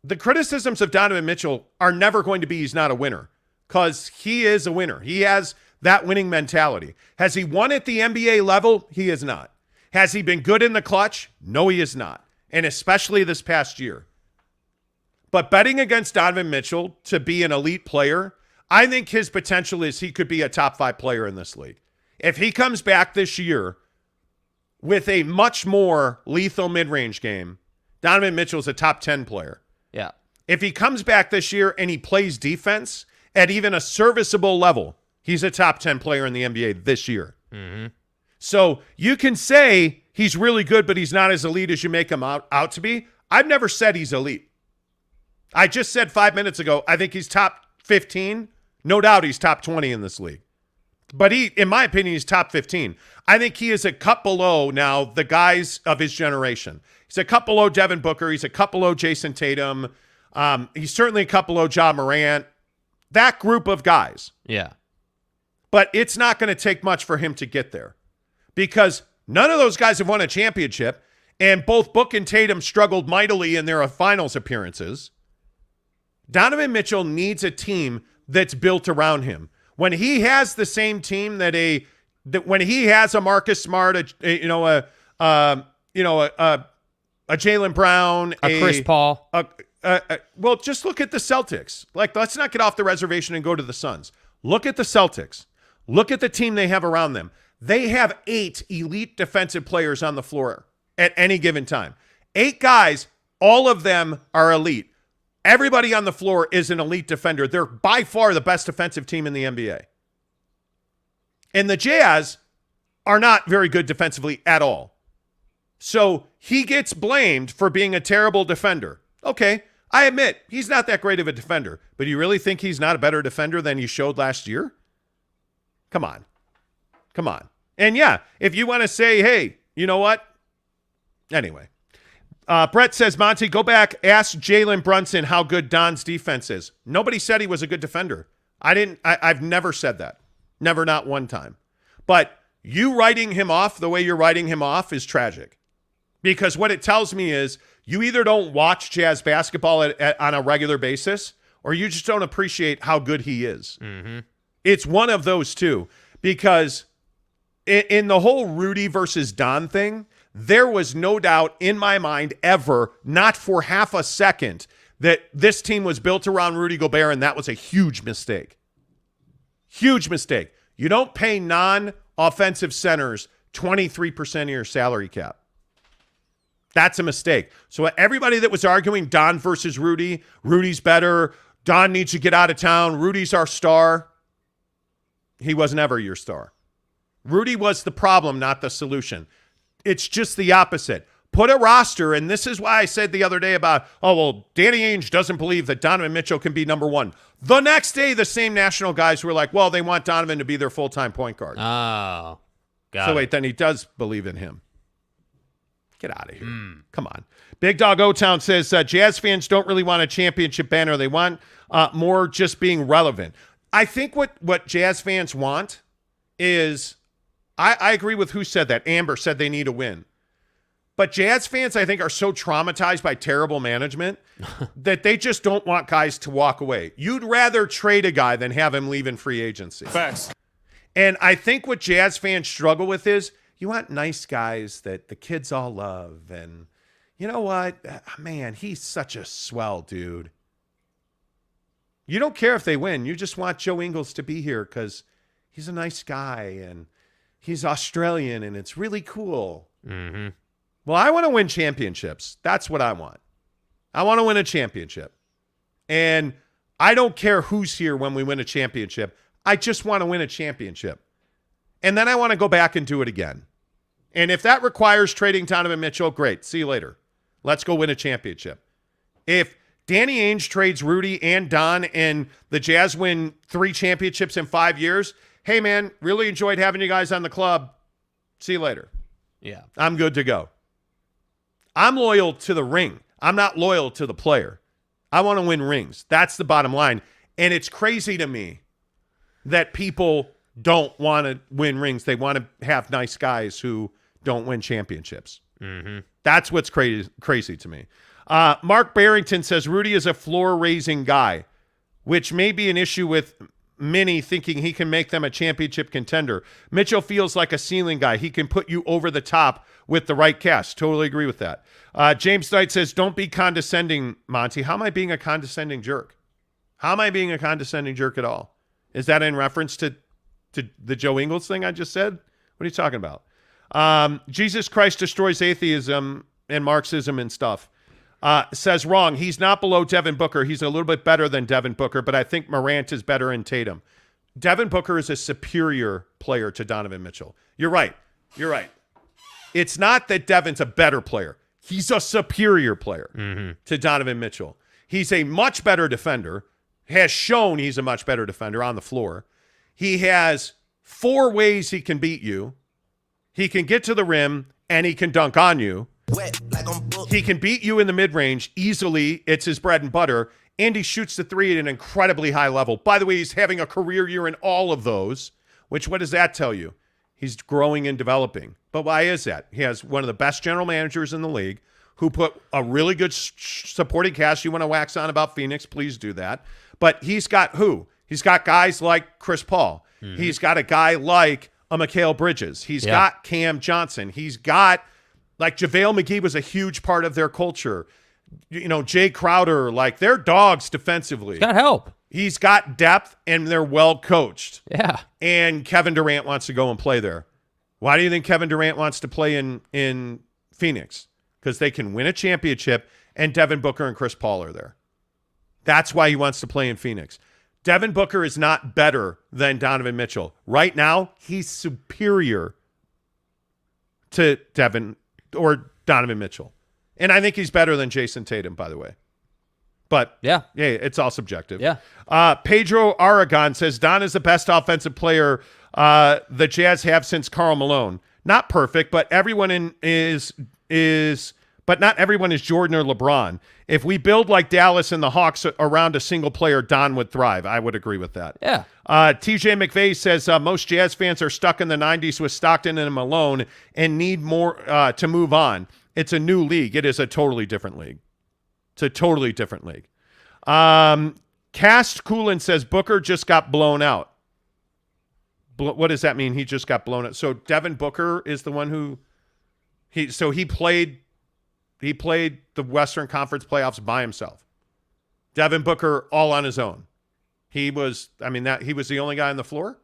The criticisms of Donovan Mitchell are never going to be he's not a winner, because he is a winner. He has that winning mentality. Has he won at the NBA level? He is not. Has he been good in the clutch? No, he is not. And especially this past year. But betting against Donovan Mitchell to be an elite player, I think his potential is he could be a top 5 player in this league. If he comes back this year with a much more lethal mid-range game, Donovan Mitchell's a top 10 player. Yeah. If he comes back this year and he plays defense at even a serviceable level, he's a top 10 player in the NBA this year. Mm-hmm. So you can say he's really good, but he's not as elite as you make him out to be. I've never said he's elite. I just said 5 minutes ago, I think he's top 15. No doubt he's top 20 in this league. But in my opinion, he's top 15. I think he is a cut below now the guys of his generation. He's a cut below Devin Booker. He's a cut below Jason Tatum. He's certainly a cut below Ja Morant. That group of guys. Yeah. But it's not going to take much for him to get there, because none of those guys have won a championship, and both Book and Tatum struggled mightily in their finals appearances. Donovan Mitchell needs a team that's built around him. When he has the same team that when he has a Marcus Smart, a Jaylen Brown, a Chris Paul, well, just look at the Celtics. Let's not get off the reservation and go to the Suns. Look at the Celtics. Look at the team they have around them. They have 8 elite defensive players on the floor at any given time. 8 guys, all of them are elite. Everybody on the floor is an elite defender. They're by far the best defensive team in the NBA. And the Jazz are not very good defensively at all. So he gets blamed for being a terrible defender. Okay, I admit he's not that great of a defender, but you really think he's not a better defender than you showed last year? Come on. And yeah, if you want to say, hey, you know what? Anyway, Brett says, Monty, go back, ask Jalen Brunson how good Don's defense is. Nobody said he was a good defender. I've never said that. Never, not one time. But you writing him off the way you're writing him off is tragic. Because what it tells me is you either don't watch Jazz basketball on a regular basis, or you just don't appreciate how good he is. Mm-hmm. It's one of those two. Because in the whole Rudy versus Don thing, there was no doubt in my mind ever, not for half a second, that this team was built around Rudy Gobert, and that was a huge mistake. Huge mistake. You don't pay non-offensive centers 23% of your salary cap. That's a mistake. So everybody that was arguing Don versus Rudy, Rudy's better, Don needs to get out of town, Rudy's our star, he wasn't ever your star. Rudy was the problem, not the solution. It's just the opposite. Put a roster, and this is why I said the other day about, Danny Ainge doesn't believe that Donovan Mitchell can be number one. The next day, the same national guys were like, they want Donovan to be their full-time point guard. Oh, got So it. wait, then he does believe in him. Get out of here. Come on. Big Dog O-Town says, Jazz fans don't really want a championship banner. They want more just being relevant. I think what Jazz fans want is, I agree with who said that. Amber said they need a win. But Jazz fans, I think, are so traumatized by terrible management that they just don't want guys to walk away. You'd rather trade a guy than have him leave in free agency. Facts. And I think what Jazz fans struggle with is you want nice guys that the kids all love. And you know what? Man, he's such a swell dude. You don't care if they win. You just want Joe Ingles to be here because he's a nice guy and he's Australian and it's really cool. Mm-hmm. Well, I want to win championships. That's what I want. I want to win a championship. And I don't care who's here when we win a championship. I just want to win a championship. And then I want to go back and do it again. And if that requires trading Donovan Mitchell, great. See you later. Let's go win a championship. If Danny Ainge trades Rudy and Don and the Jazz win 3 championships in 5 years, hey, man, really enjoyed having you guys on the club. See you later. Yeah. I'm good to go. I'm loyal to the ring. I'm not loyal to the player. I want to win rings. That's the bottom line. And it's crazy to me that people don't want to win rings. They want to have nice guys who don't win championships. Mm-hmm. That's what's crazy to me. Mark Barrington says Rudy is a floor-raising guy, which may be an issue with many thinking he can make them a championship contender. Mitchell feels like a ceiling guy. He can put you over the top with the right cast. Totally agree with that. James Knight says, don't be condescending, Monty. How am I being a condescending jerk? How am I being a condescending jerk at all? Is that in reference to the Joe Ingles thing I just said? What are you talking about? Jesus Christ destroys atheism and Marxism and stuff. Says wrong. He's not below Devin Booker. He's a little bit better than Devin Booker, but I think Morant is better in Tatum. Devin Booker is a superior player to Donovan Mitchell. You're right. It's not that Devin's a better player. He's a superior player to Donovan Mitchell. He's a much better defender, has shown he's a much better defender on the floor. He has 4 ways he can beat you. He can get to the rim, and he can dunk on you. He can beat you in the mid-range easily. It's his bread and butter. And he shoots the 3 at an incredibly high level. By the way, he's having a career year in all of those, which what does that tell you? He's growing and developing. But why is that? He has one of the best general managers in the league who put a really good supporting cast. You want to wax on about Phoenix, please do that. But he's got who? He's got guys like Chris Paul. Mm-hmm. He's got a guy like a Mikal Bridges. He's got Cam Johnson. He's got, like, JaVale McGee was a huge part of their culture. You know, Jay Crowder, like, they're dogs defensively. He's got help. He's got depth, and they're well coached. Yeah. And Kevin Durant wants to go and play there. Why do you think Kevin Durant wants to play in Phoenix? Because they can win a championship, and Devin Booker and Chris Paul are there. That's why he wants to play in Phoenix. Devin Booker is not better than Donovan Mitchell. Right now, he's superior to Devin or Donovan Mitchell. And I think he's better than Jason Tatum, by the way. But yeah, it's all subjective. Yeah. Pedro Aragon says Don is the best offensive player the Jazz have since Karl Malone. Not perfect, but everyone is But not everyone is Jordan or LeBron. If we build like Dallas and the Hawks around a single player, Don would thrive. I would agree with that. Yeah. TJ McVeigh says most Jazz fans are stuck in the 90s with Stockton and Malone and need more to move on. It's a new league. It is a totally different league. It's a totally different league. Cast Coolin says Booker just got blown out. What does that mean? He just got blown out. So Devin Booker is the one who he played the Western Conference playoffs by himself. Devin Booker all on his own. He was the only guy on the floor.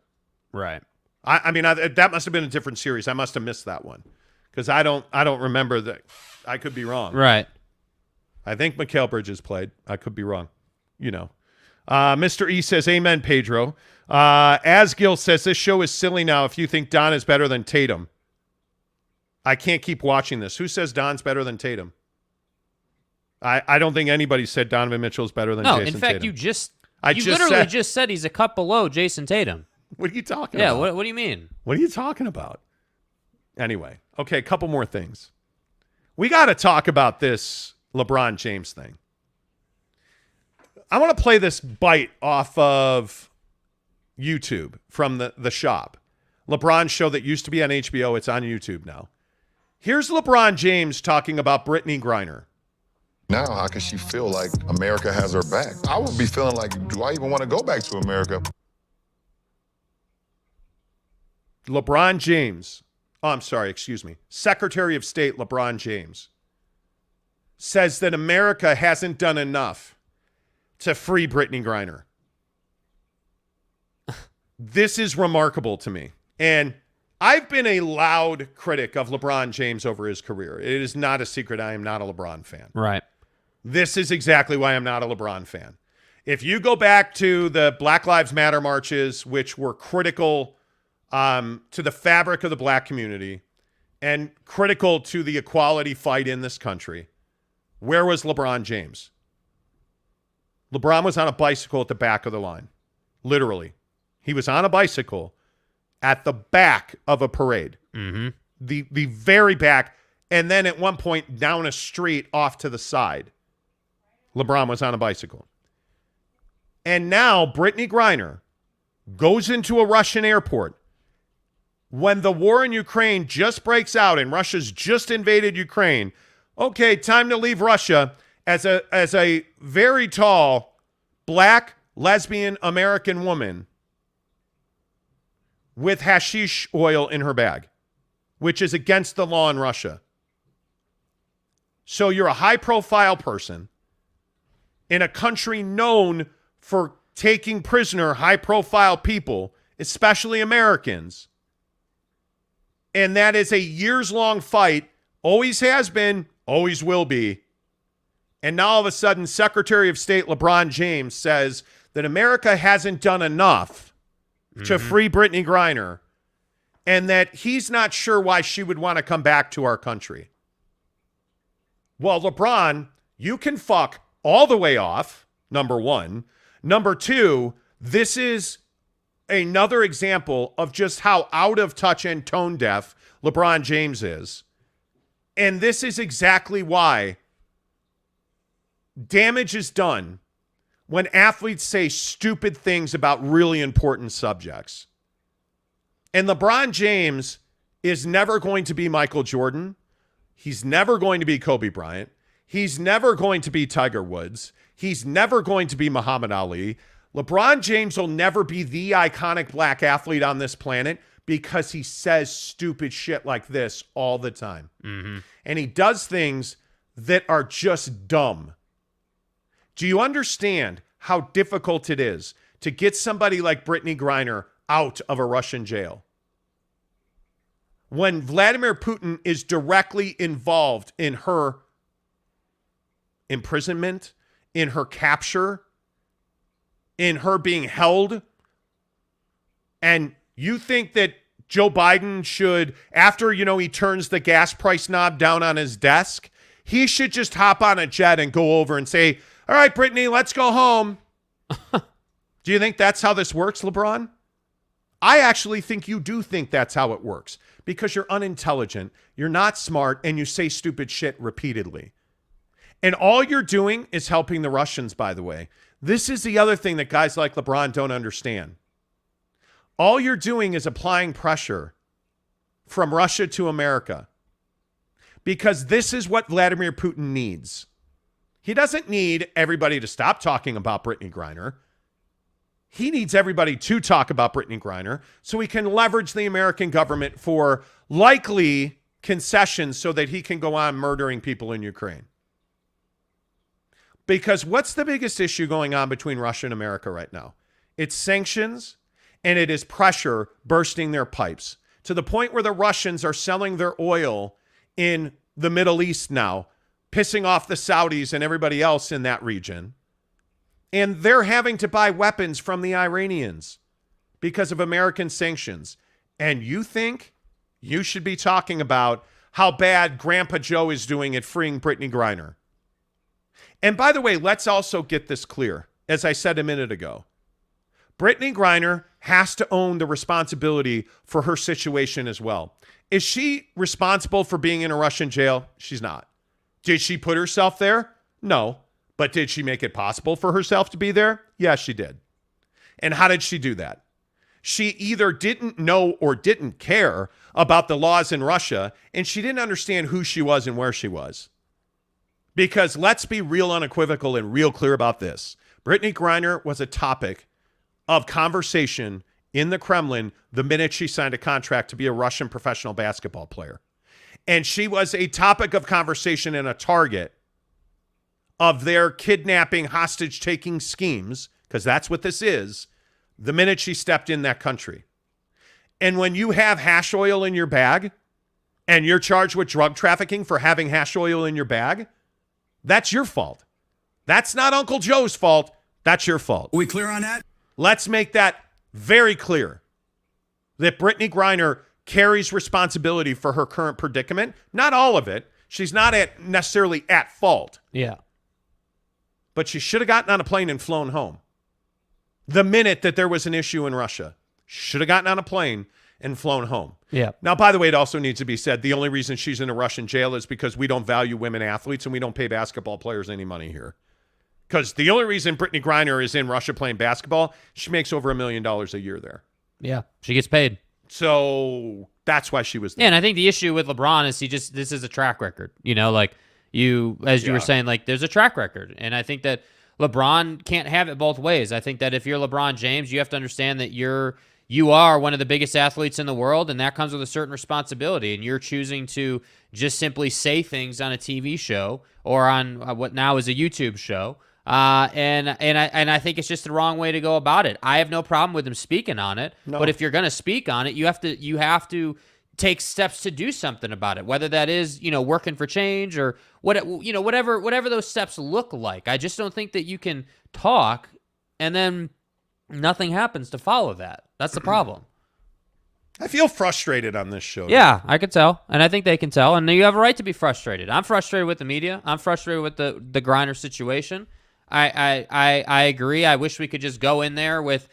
Right. That must have been a different series. I must have missed that one because I don't remember that. I could be wrong. Right. I think Mikal Bridges played. I could be wrong. Mr. E says, amen, Pedro. Asgil says, this show is silly now if you think Don is better than Tatum. I can't keep watching this. Who says Don's better than Tatum? I don't think anybody said Donovan Mitchell is better than Jason Tatum. No, in fact, you literally just said he's a cut below Jason Tatum. What are you talking about? Yeah, what do you mean? What are you talking about? Anyway, okay, a couple more things. We got to talk about this LeBron James thing. I want to play this bite off of YouTube from the shop. LeBron's show that used to be on HBO. It's on YouTube now. Here's LeBron James talking about Brittney Griner. Now, how can she feel like America has her back? I would be feeling like, do I even want to go back to America? LeBron James, Secretary of State LeBron James says that America hasn't done enough to free Brittney Griner. This is remarkable to me. And I've been a loud critic of LeBron James over his career. It is not a secret I am not a LeBron fan. Right. This is exactly why I'm not a LeBron fan. If you go back to the Black Lives Matter marches, which were critical to the fabric of the black community and critical to the equality fight in this country, where was LeBron James? LeBron was on a bicycle at the back of the line. Literally. He was on a bicycle at the back of a parade. Mm-hmm. The very back, and then at one point down a street off to the side. LeBron was on a bicycle. And now Brittney Griner goes into a Russian airport when the war in Ukraine just breaks out and Russia's just invaded Ukraine. Okay, time to leave Russia as a very tall, black, lesbian American woman with hashish oil in her bag, which is against the law in Russia. So you're a high-profile person in a country known for taking prisoner high-profile people, especially Americans, and that is a years-long fight, always has been, always will be. And now all of a sudden, Secretary of State LeBron James says that America hasn't done enough to free Brittney Griner, and that he's not sure why she would want to come back to our country. Well, LeBron, you can fuck all the way off, number one. Number two, this is another example of just how out of touch and tone deaf LeBron James is. And this is exactly why damage is done when athletes say stupid things about really important subjects. And LeBron James is never going to be Michael Jordan. He's never going to be Kobe Bryant. He's never going to be Tiger Woods. He's never going to be Muhammad Ali. LeBron James will never be the iconic black athlete on this planet because he says stupid shit like this all the time. Mm-hmm. And he does things that are just dumb. Do you understand how difficult it is to get somebody like Brittney Griner out of a Russian jail? When Vladimir Putin is directly involved in her imprisonment, in her capture, in her being held, and you think that Joe Biden should, after, he turns the gas price knob down on his desk, he should just hop on a jet and go over and say, all right, Brittney, let's go home. Do you think that's how this works, LeBron? I actually think you do think that's how it works, Because you're unintelligent, you're not smart, and you say stupid shit repeatedly. And all you're doing is helping the Russians, by the way. This is the other thing that guys like LeBron don't understand. All you're doing is applying pressure from Russia to America. Because this is what Vladimir Putin needs. He doesn't need everybody to stop talking about Brittney Griner. He needs everybody to talk about Brittney Griner so he can leverage the American government for likely concessions so that he can go on murdering people in Ukraine. Because what's the biggest issue going on between Russia and America right now? It's sanctions, and it is pressure bursting their pipes to the point where the Russians are selling their oil in the Middle East now, pissing off the Saudis and everybody else in that region. And they're having to buy weapons from the Iranians because of American sanctions. And you think you should be talking about how bad Grandpa Joe is doing at freeing Brittney Griner. And by the way, let's also get this clear. As I said a minute ago, Brittney Griner has to own the responsibility for her situation as well. Is she responsible for being in a Russian jail? She's not. Did she put herself there? No. But did she make it possible for herself to be there? Yes, she did. And how did she do that? She either didn't know or didn't care about the laws in Russia, and she didn't understand who she was and where she was. Because let's be real unequivocal and real clear about this. Brittney Griner was a topic of conversation in the Kremlin the minute she signed a contract to be a Russian professional basketball player. And she was a topic of conversation and a target of their kidnapping, hostage-taking schemes, because that's what this is, the minute she stepped in that country. And when you have hash oil in your bag and you're charged with drug trafficking for having hash oil in your bag, that's your fault. That's not Uncle Joe's fault. That's your fault. Are we clear on that? Let's make that very clear, that Brittney Griner carries responsibility for her current predicament. Not all of it. She's not necessarily at fault. Yeah. But she should have gotten on a plane and flown home. The minute that there was an issue in Russia, should have gotten on a plane and flown home. Yeah. Now, by the way, it also needs to be said, the only reason she's in a Russian jail is because we don't value women athletes and we don't pay basketball players any money here. Because the only reason Brittney Griner is in Russia playing basketball, she makes over $1 million a year there. Yeah. She gets paid. So that's why she was there. Yeah, and I think the issue with LeBron is this is a track record. You know, like you were saying, like there's a track record. And I think that LeBron can't have it both ways. I think that if you're LeBron James, you have to understand that you are one of the biggest athletes in the world, and that comes with a certain responsibility. And you're choosing to just simply say things on a TV show or on what now is a YouTube show. And I think it's just the wrong way to go about it. I have no problem with him speaking on it, but if you're going to speak on it, you have to take steps to do something about it. Whether that is, working for change or whatever those steps look like. I just don't think that you can talk and then nothing happens to follow that. That's the problem. I feel frustrated on this show. Yeah, I could tell, and I think they can tell, and you have a right to be frustrated. I'm frustrated with the media. I'm frustrated with the Griner situation. I agree. I wish we could just go in there with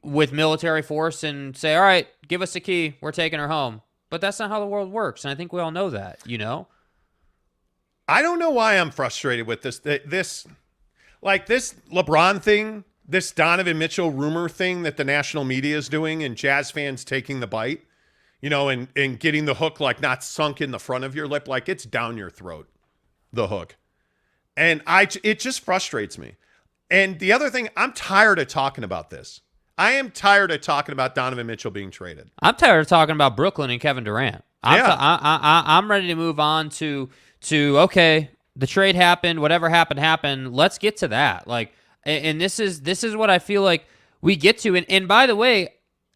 military force and say, all right, give us a key. We're taking her home. But that's not how the world works, and I think we all know that, I don't know why I'm frustrated with this LeBron thing, this Donovan Mitchell rumor thing that the national media is doing and Jazz fans taking the bite, and getting the hook like not sunk in the front of your lip, like it's down your throat, the hook. And it just frustrates me. And the other thing, I'm tired of talking about this. I am tired of talking about Donovan Mitchell being traded. I'm tired of talking about Brooklyn and Kevin Durant. I'm ready to move on to okay, the trade happened, whatever happened. Let's get to that. And this is what I feel like we get to. And by the way,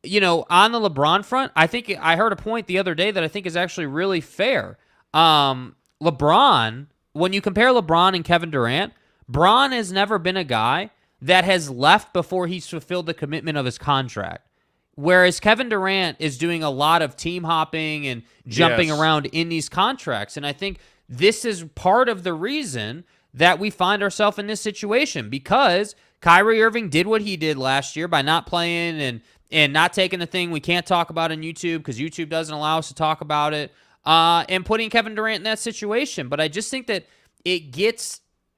on the LeBron front, I think I heard a point the other day that I think is actually really fair. LeBron. When you compare LeBron and Kevin Durant, Bron has never been a guy that has left before he's fulfilled the commitment of his contract. Whereas Kevin Durant is doing a lot of team hopping and jumping around in these contracts. And I think this is part of the reason that we find ourselves in this situation, because Kyrie Irving did what he did last year by not playing and not taking the thing we can't talk about on YouTube because YouTube doesn't allow us to talk about it, and putting Kevin Durant in that situation. But I just think that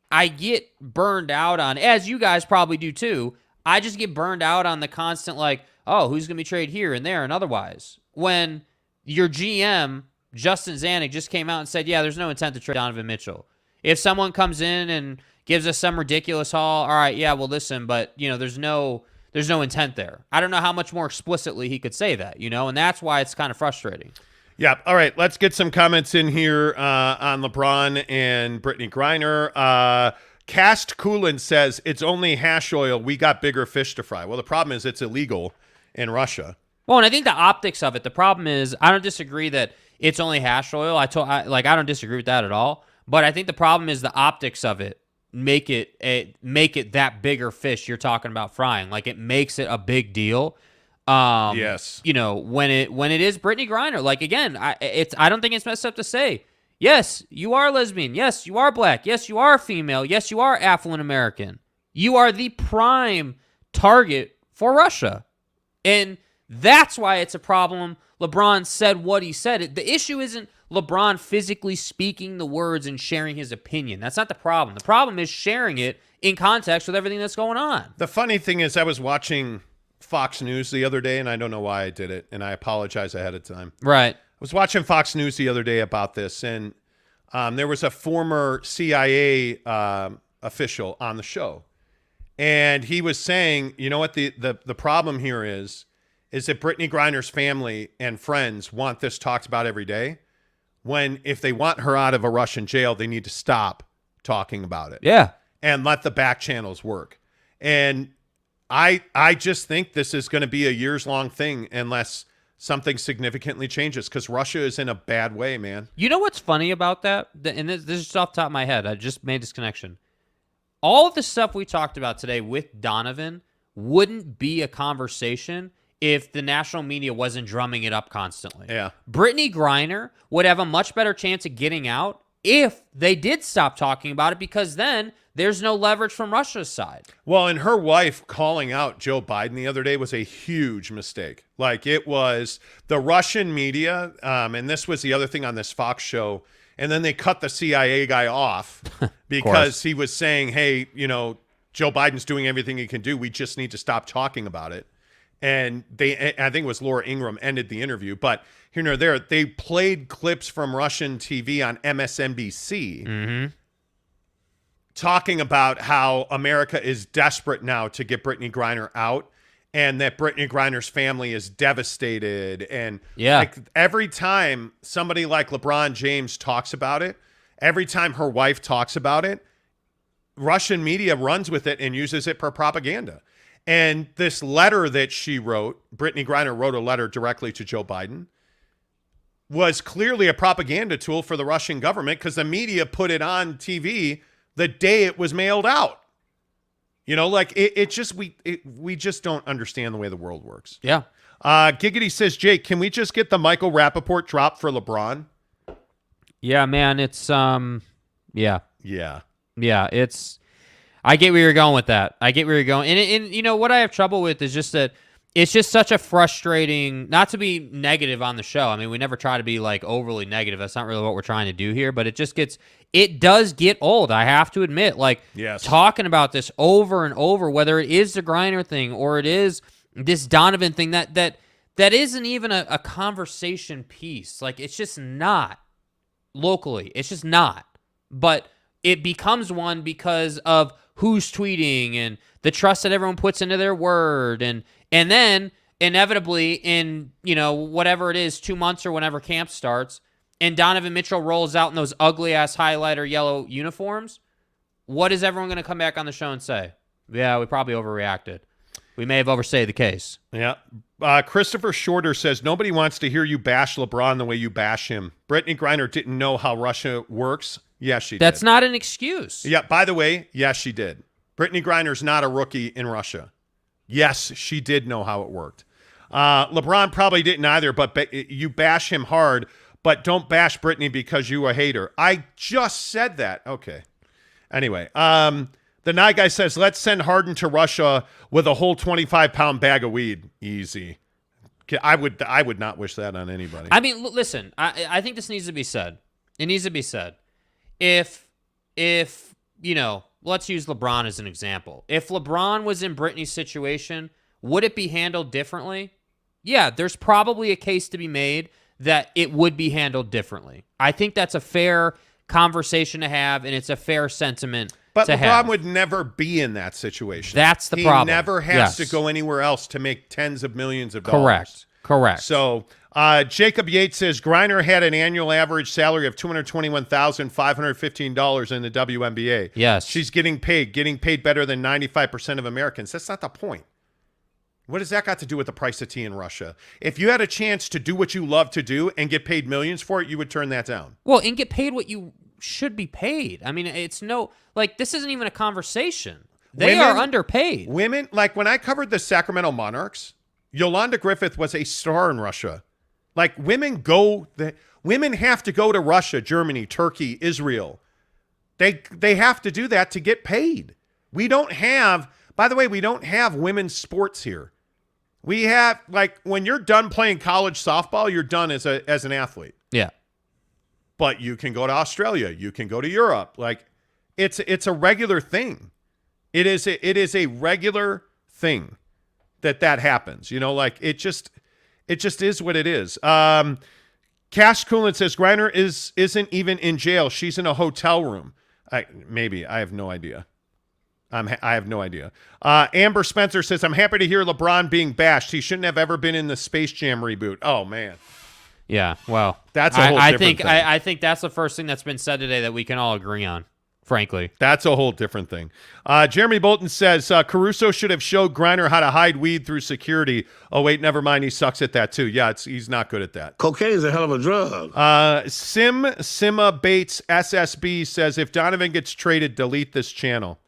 I get burned out on, as you guys probably do too, I just get burned out on the constant like, oh, who's going to be traded here and there and otherwise. When your GM, Justin Zanuck, just came out and said, yeah, there's no intent to trade Donovan Mitchell. If someone comes in and gives us some ridiculous haul, all right, yeah, well, listen, but, there's no intent there. I don't know how much more explicitly he could say that, and that's why it's kind of frustrating. Yeah. All right. Let's get some comments in here on LeBron and Brittney Griner. Cast Coolin says, it's only hash oil. We got bigger fish to fry. Well, the problem is it's illegal in Russia. Well, and I think the optics of it, the problem is, I don't disagree that it's only hash oil. I don't disagree with that at all. But I think the problem is the optics of it make it that bigger fish you're talking about frying. Like, it makes it a big deal. Yes. When it is Brittney Griner, like, again, I don't think it's messed up to say, yes, you are lesbian. Yes, you are black. Yes, you are female. Yes, you are affluent American. You are the prime target for Russia. And that's why it's a problem. LeBron said what he said. The issue isn't LeBron physically speaking the words and sharing his opinion. That's not the problem. The problem is sharing it in context with everything that's going on. The funny thing is, I was watching Fox News the other day, and I don't know why I did it, and I apologize ahead of time. Right. I was watching Fox News the other day about this, and there was a former CIA official on the show, and he was saying, you know what, the problem here is that Brittney Griner's family and friends want this talked about every day, when if they want her out of a Russian jail, they need to stop talking about it. Yeah. And let the back channels work. And I just think this is going to be a years-long thing unless something significantly changes, because Russia is in a bad way, man. You know what's funny about that? And this is just off the top of my head. I just made this connection. All of the stuff we talked about today with Donovan wouldn't be a conversation if the national media wasn't drumming it up constantly. Yeah. Brittney Griner would have a much better chance of getting out if they did stop talking about it, because then there's no leverage from Russia's side. Well, and her wife calling out Joe Biden the other day was a huge mistake. Like, it was the Russian media, and this was the other thing on this Fox show, and then they cut the CIA guy off because he was saying, hey, Joe Biden's doing everything he can do. We just need to stop talking about it. And I think it was Laura Ingraham ended the interview, but here nor there, they played clips from Russian TV on MSNBC talking about how America is desperate now to get Brittney Griner out, and that Brittney Griner's family is devastated. And like, every time somebody like LeBron James talks about it, every time her wife talks about it, Russian media runs with it and uses it for propaganda. And this letter that she wrote, Brittney Griner wrote a letter directly to Joe Biden, was clearly a propaganda tool for the Russian government, because the media put it on TV the day it was mailed out. We just don't understand the way the world works. Yeah. Giggity says, Jake, can we just get the Michael Rappaport drop for LeBron? Yeah, man, it's yeah. Yeah, it's, I get where you're going with that. I get where you're going. And what I have trouble with is just that it's just such a frustrating, not to be negative on the show. I mean, we never try to be like overly negative. That's not really what we're trying to do here, but it does get old. I have to admit, talking about this over and over, whether it is the Griner thing or it is this Donovan thing, that isn't even a conversation piece. Like, it's just not locally. It's just not. But it becomes one because of who's tweeting and the trust that everyone puts into their word. And then inevitably in, whatever it is, 2 months or whenever camp starts, and Donovan Mitchell rolls out in those ugly-ass highlighter yellow uniforms, what is everyone going to come back on the show and say? Yeah, we probably overreacted. We may have overstated the case. Yeah. Christopher Shorter says, nobody wants to hear you bash LeBron the way you bash him. Brittney Griner didn't know how Russia works. Yes, she did. That's not an excuse. Yeah, by the way, yes, she did. Brittney Griner's not a rookie in Russia. Yes, she did know how it worked. LeBron probably didn't either, but you bash him hard, but don't bash Brittney because you a hater. I just said that. Okay. Anyway, the Nye guy says, let's send Harden to Russia with a whole 25-pound bag of weed. Easy. I would not wish that on anybody. I mean, listen, I think this needs to be said. It needs to be said. If you know, let's use LeBron as an example. If LeBron was in Brittney's situation, would it be handled differently? Yeah, there's probably a case to be made that it would be handled differently. I think that's a fair conversation to have, and it's a fair sentiment But to LeBron have. would never be in that situation. That's the problem. He never has Yes. to go anywhere else to make tens of millions of dollars. Correct. So Jacob Yates says Griner had an annual average salary of $221,515 in the WNBA. Yes. She's getting paid better than 95% of Americans. That's not the point. What does that got to do with the price of tea in Russia? If you had a chance to do what you love to do and get paid millions for it, you would turn that down. Well, and get paid what you should be paid. I mean, it's this isn't even a conversation. They are underpaid. Women, like when I covered the Sacramento Monarchs, Yolanda Griffith was a star in Russia. Like women have to go to Russia, Germany, Turkey, Israel. They have to do that to get paid. We don't have women's sports here. We have, like, when you're done playing college softball, you're done as an athlete. Yeah. But you can go to Australia, you can go to Europe. Like it's a regular thing. It is a regular thing that happens. You know, like it just is what it is. Cash Coolant says Griner isn't even in jail. She's in a hotel room. I have no idea. I have no idea. Amber Spencer says, I'm happy to hear LeBron being bashed. He shouldn't have ever been in the Space Jam reboot. Oh, man. Yeah, well, that's a whole different thing. I think that's the first thing that's been said today that we can all agree on, frankly. That's a whole different thing. Jeremy Bolton says, Caruso should have showed Griner how to hide weed through security. Oh, wait, never mind. He sucks at that, too. Yeah, he's not good at that. Cocaine is a hell of a drug. Sima Bates SSB says, if Donovan gets traded, delete this channel.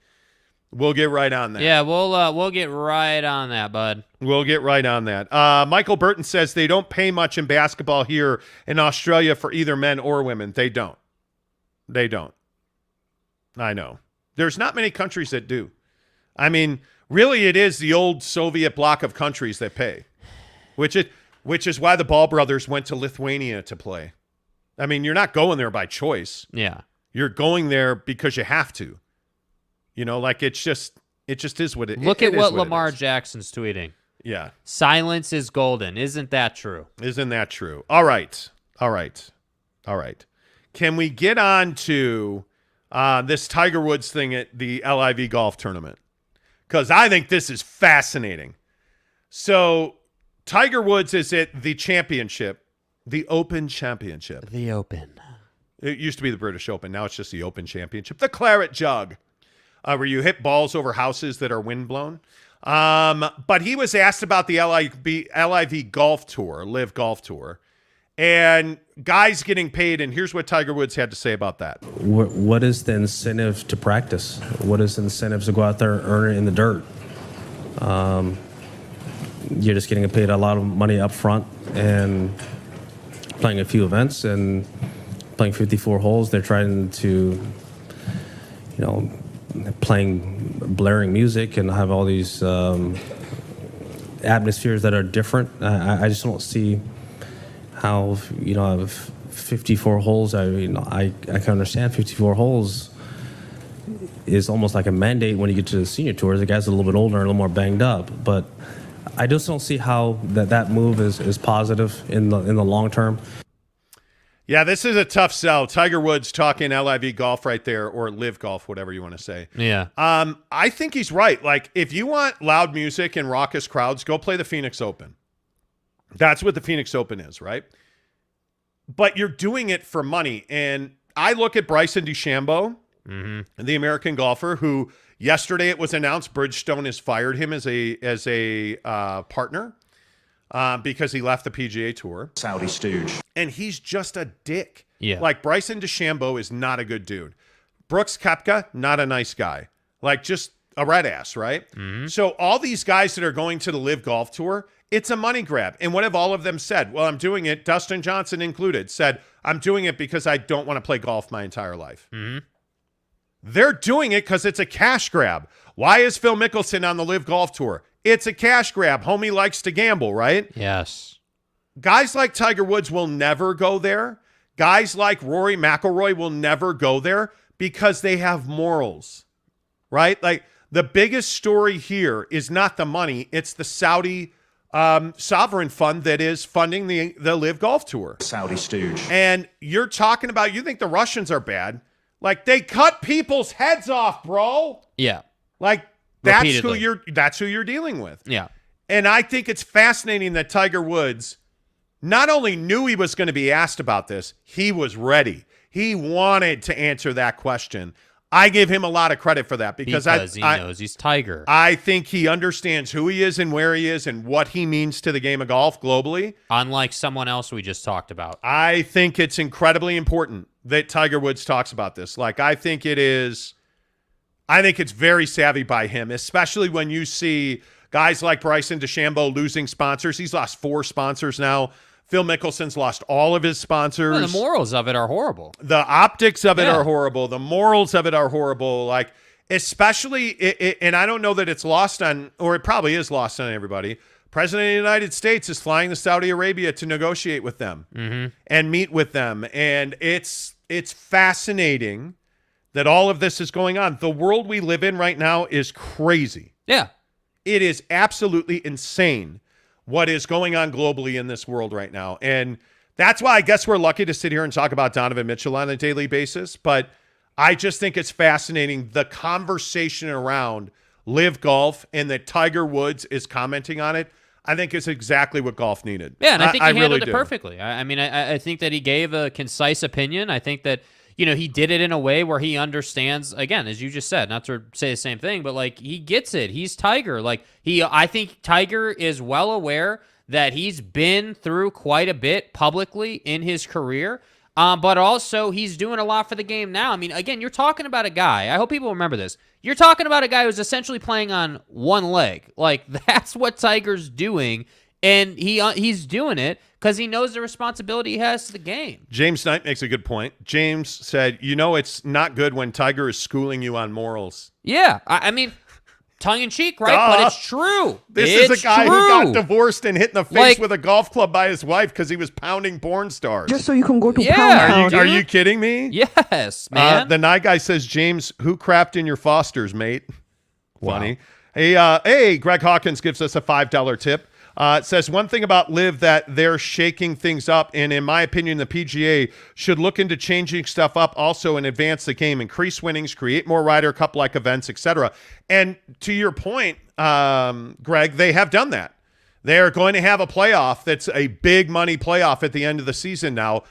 We'll get right on that. Yeah, we'll get right on that, bud. We'll get right on that. Michael Burton says they don't pay much in basketball here in Australia for either men or women. They don't. I know. There's not many countries that do. I mean, really, it is the old Soviet bloc of countries that pay, which is why the Ball brothers went to Lithuania to play. I mean, you're not going there by choice. Yeah. You're going there because you have to. You know, like it just is what it is. Look at what Lamar Jackson's tweeting. Yeah. Silence is golden. Isn't that true? Isn't that true? All right. Can we get on to this Tiger Woods thing at the LIV Golf tournament? Because I think this is fascinating. So Tiger Woods is at the championship, the Open Championship. The Open. It used to be the British Open. Now it's just the Open Championship. The Claret Jug. Where you hit balls over houses that are windblown. But he was asked about the LIV Golf Tour, LIV Golf Tour, and guys getting paid, and here's what Tiger Woods had to say about that. What is the incentive to practice? What is the incentive to go out there and earn it in the dirt? You're just getting paid a lot of money up front and playing a few events and playing 54 holes. They're trying to, playing blaring music and have all these atmospheres that are different. I just don't see how, 54 holes, I can understand 54 holes is almost like a mandate when you get to the senior tours. The guys are a little bit older and a little more banged up, but I just don't see how that move is positive in the long term. Yeah, this is a tough sell. Tiger Woods talking LIV Golf right there, or LIV Golf, whatever you want to say. Yeah. I think he's right. Like, if you want loud music and raucous crowds, go play the Phoenix Open. That's what the Phoenix Open is, right? But you're doing it for money. And I look at Bryson DeChambeau, the American golfer, who yesterday it was announced Bridgestone has fired him as a partner. Because he left the PGA Tour. Saudi stooge. And he's just a dick. Yeah. Like, Bryson DeChambeau is not a good dude. Brooks Koepka, not a nice guy. Like, just a red ass, right? Mm-hmm. So all these guys that are going to the LIV Golf Tour, it's a money grab. And what have all of them said? Well, I'm doing it, Dustin Johnson included, said, I'm doing it because I don't want to play golf my entire life. Mm-hmm. They're doing it because it's a cash grab. Why is Phil Mickelson on the LIV Golf Tour? It's a cash grab. Homie likes to gamble, right? Yes. Guys like Tiger Woods will never go there. Guys like Rory McIlroy will never go there because they have morals, right? Like, the biggest story here is not the money. It's the Saudi sovereign fund that is funding the LIV Golf Tour. Saudi stooge. And you're talking about, you think the Russians are bad. Like, they cut people's heads off, bro. Yeah. Like, that's Repeatedly. who you're dealing with. Yeah. And I think it's fascinating that Tiger Woods not only knew he was going to be asked about this, he was ready. He wanted to answer that question. I give him a lot of credit for that because he knows he's Tiger. I think he understands who he is and where he is and what he means to the game of golf globally. Unlike someone else we just talked about. I think it's incredibly important that Tiger Woods talks about this. Like, I think it's very savvy by him, especially when you see guys like Bryson DeChambeau losing sponsors. He's lost 4 sponsors now. Phil Mickelson's lost all of his sponsors. Well, the morals of it are horrible. The optics of it are horrible. The morals of it are horrible. Like, especially, and I don't know that it's lost on, or it probably is lost on everybody. President of the United States is flying to Saudi Arabia to negotiate with them and meet with them. And it's fascinating that all of this is going on. The world we live in right now is crazy. Yeah. It is absolutely insane what is going on globally in this world right now. And that's why I guess we're lucky to sit here and talk about Donovan Mitchell on a daily basis. But I just think it's fascinating, the conversation around LIV Golf and that Tiger Woods is commenting on it. I think it's exactly what golf needed. Yeah, and I think he handled really it do. perfectly. I mean, I think that he gave a concise opinion. I think that, he did it in a way where he understands, again, as you just said, not to say the same thing, but like, he gets it. He's Tiger. Like, I think Tiger is well aware that he's been through quite a bit publicly in his career, but also he's doing a lot for the game now. I mean, again, you're talking about a guy, I hope people remember this, you're talking about a guy who's essentially playing on one leg. Like, that's what Tiger's doing, and he's doing it because he knows the responsibility he has to the game. James Knight makes a good point. James said, it's not good when Tiger is schooling you on morals. Yeah, I mean, tongue-in-cheek, right? But it's true. This is a guy who got divorced and hit in the face with a golf club by his wife because he was pounding porn stars. Just so you can go to pound. Are you kidding me? Yes, man. The night guy says, James, who crapped in your Fosters, mate? Funny. Wow. Hey, Greg Hawkins gives us a $5 tip. It says one thing about LIV that they're shaking things up, and in my opinion, the PGA should look into changing stuff up also and advance the game, increase winnings, create more Ryder Cup-like events, etc. And to your point, Greg, they have done that. They are going to have a playoff that's a big money playoff at the end of the season now,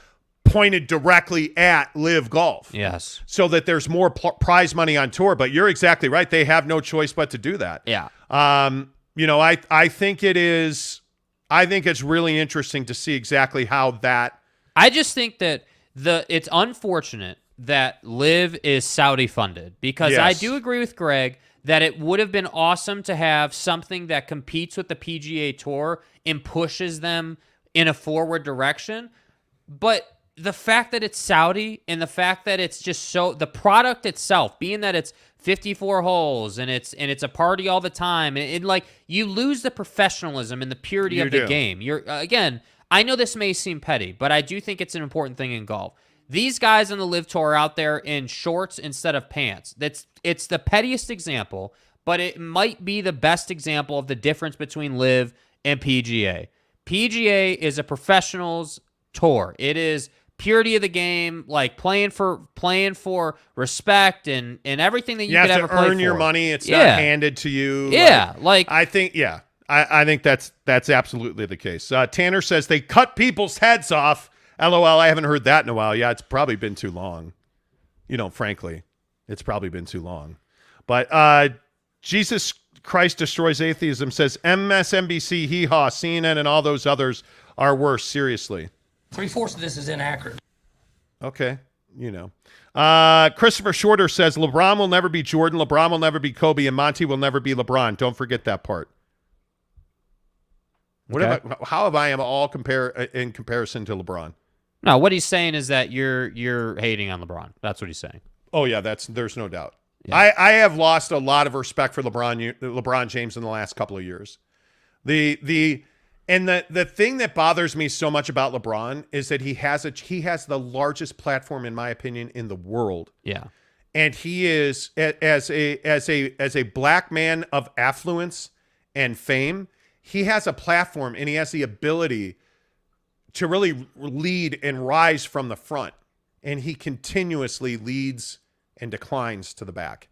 pointed directly at LIV Golf. Yes. So that there's more prize money on tour. But you're exactly right. They have no choice but to do that. Yeah. I think it's really interesting to see exactly how that. I just think that it's unfortunate that LIV is Saudi funded because I do agree with Greg that it would have been awesome to have something that competes with the PGA Tour and pushes them in a forward direction. But the fact that it's Saudi and the fact that it's just the product itself, being that it's 54 holes and it's a party all the time, and like, you lose the professionalism and the purity of the game. You're again, I know this may seem petty, but I do think it's an important thing in golf. These guys on the LIV Tour are out there in shorts instead of pants. It's the pettiest example, but it might be the best example of the difference between LIV and PGA. PGA is a professionals tour. It is purity of the game, like playing for respect and everything that you could ever play for. You have to earn your money. It's not handed to you. Yeah, I think that's absolutely the case. Tanner says they cut people's heads off. LOL, I haven't heard that in a while. Yeah, it's probably been too long. Frankly, it's probably been too long. But Jesus Christ Destroys Atheism says MSNBC, hee-haw, CNN, and all those others are worse. Seriously. 3/4 of this is inaccurate. Okay. Christopher Shorter says LeBron will never be Jordan, LeBron will never be Kobe, and Monty will never be LeBron. Don't forget that part. How have I am all in comparison to LeBron? No, what he's saying is that you're hating on LeBron. That's what he's saying. Oh yeah, there's no doubt. Yeah. I have lost a lot of respect for LeBron James in the last couple of years. The thing that bothers me so much about LeBron is that he has the largest platform, in my opinion, in the world. Yeah. And he is, as a black man of affluence and fame, he has a platform and he has the ability to really lead and rise from the front. And he continuously leads and declines to the back.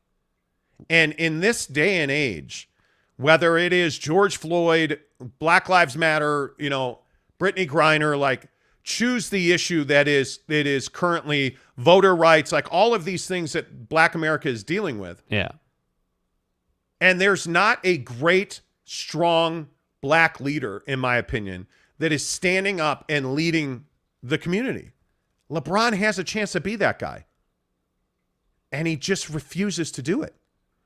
And in this day and age, whether it is George Floyd, Black Lives Matter, Brittney Griner, like, choose the issue that is currently voter rights, like all of these things that Black America is dealing with. Yeah. And there's not a great, strong black leader, in my opinion, that is standing up and leading the community. LeBron has a chance to be that guy. And he just refuses to do it.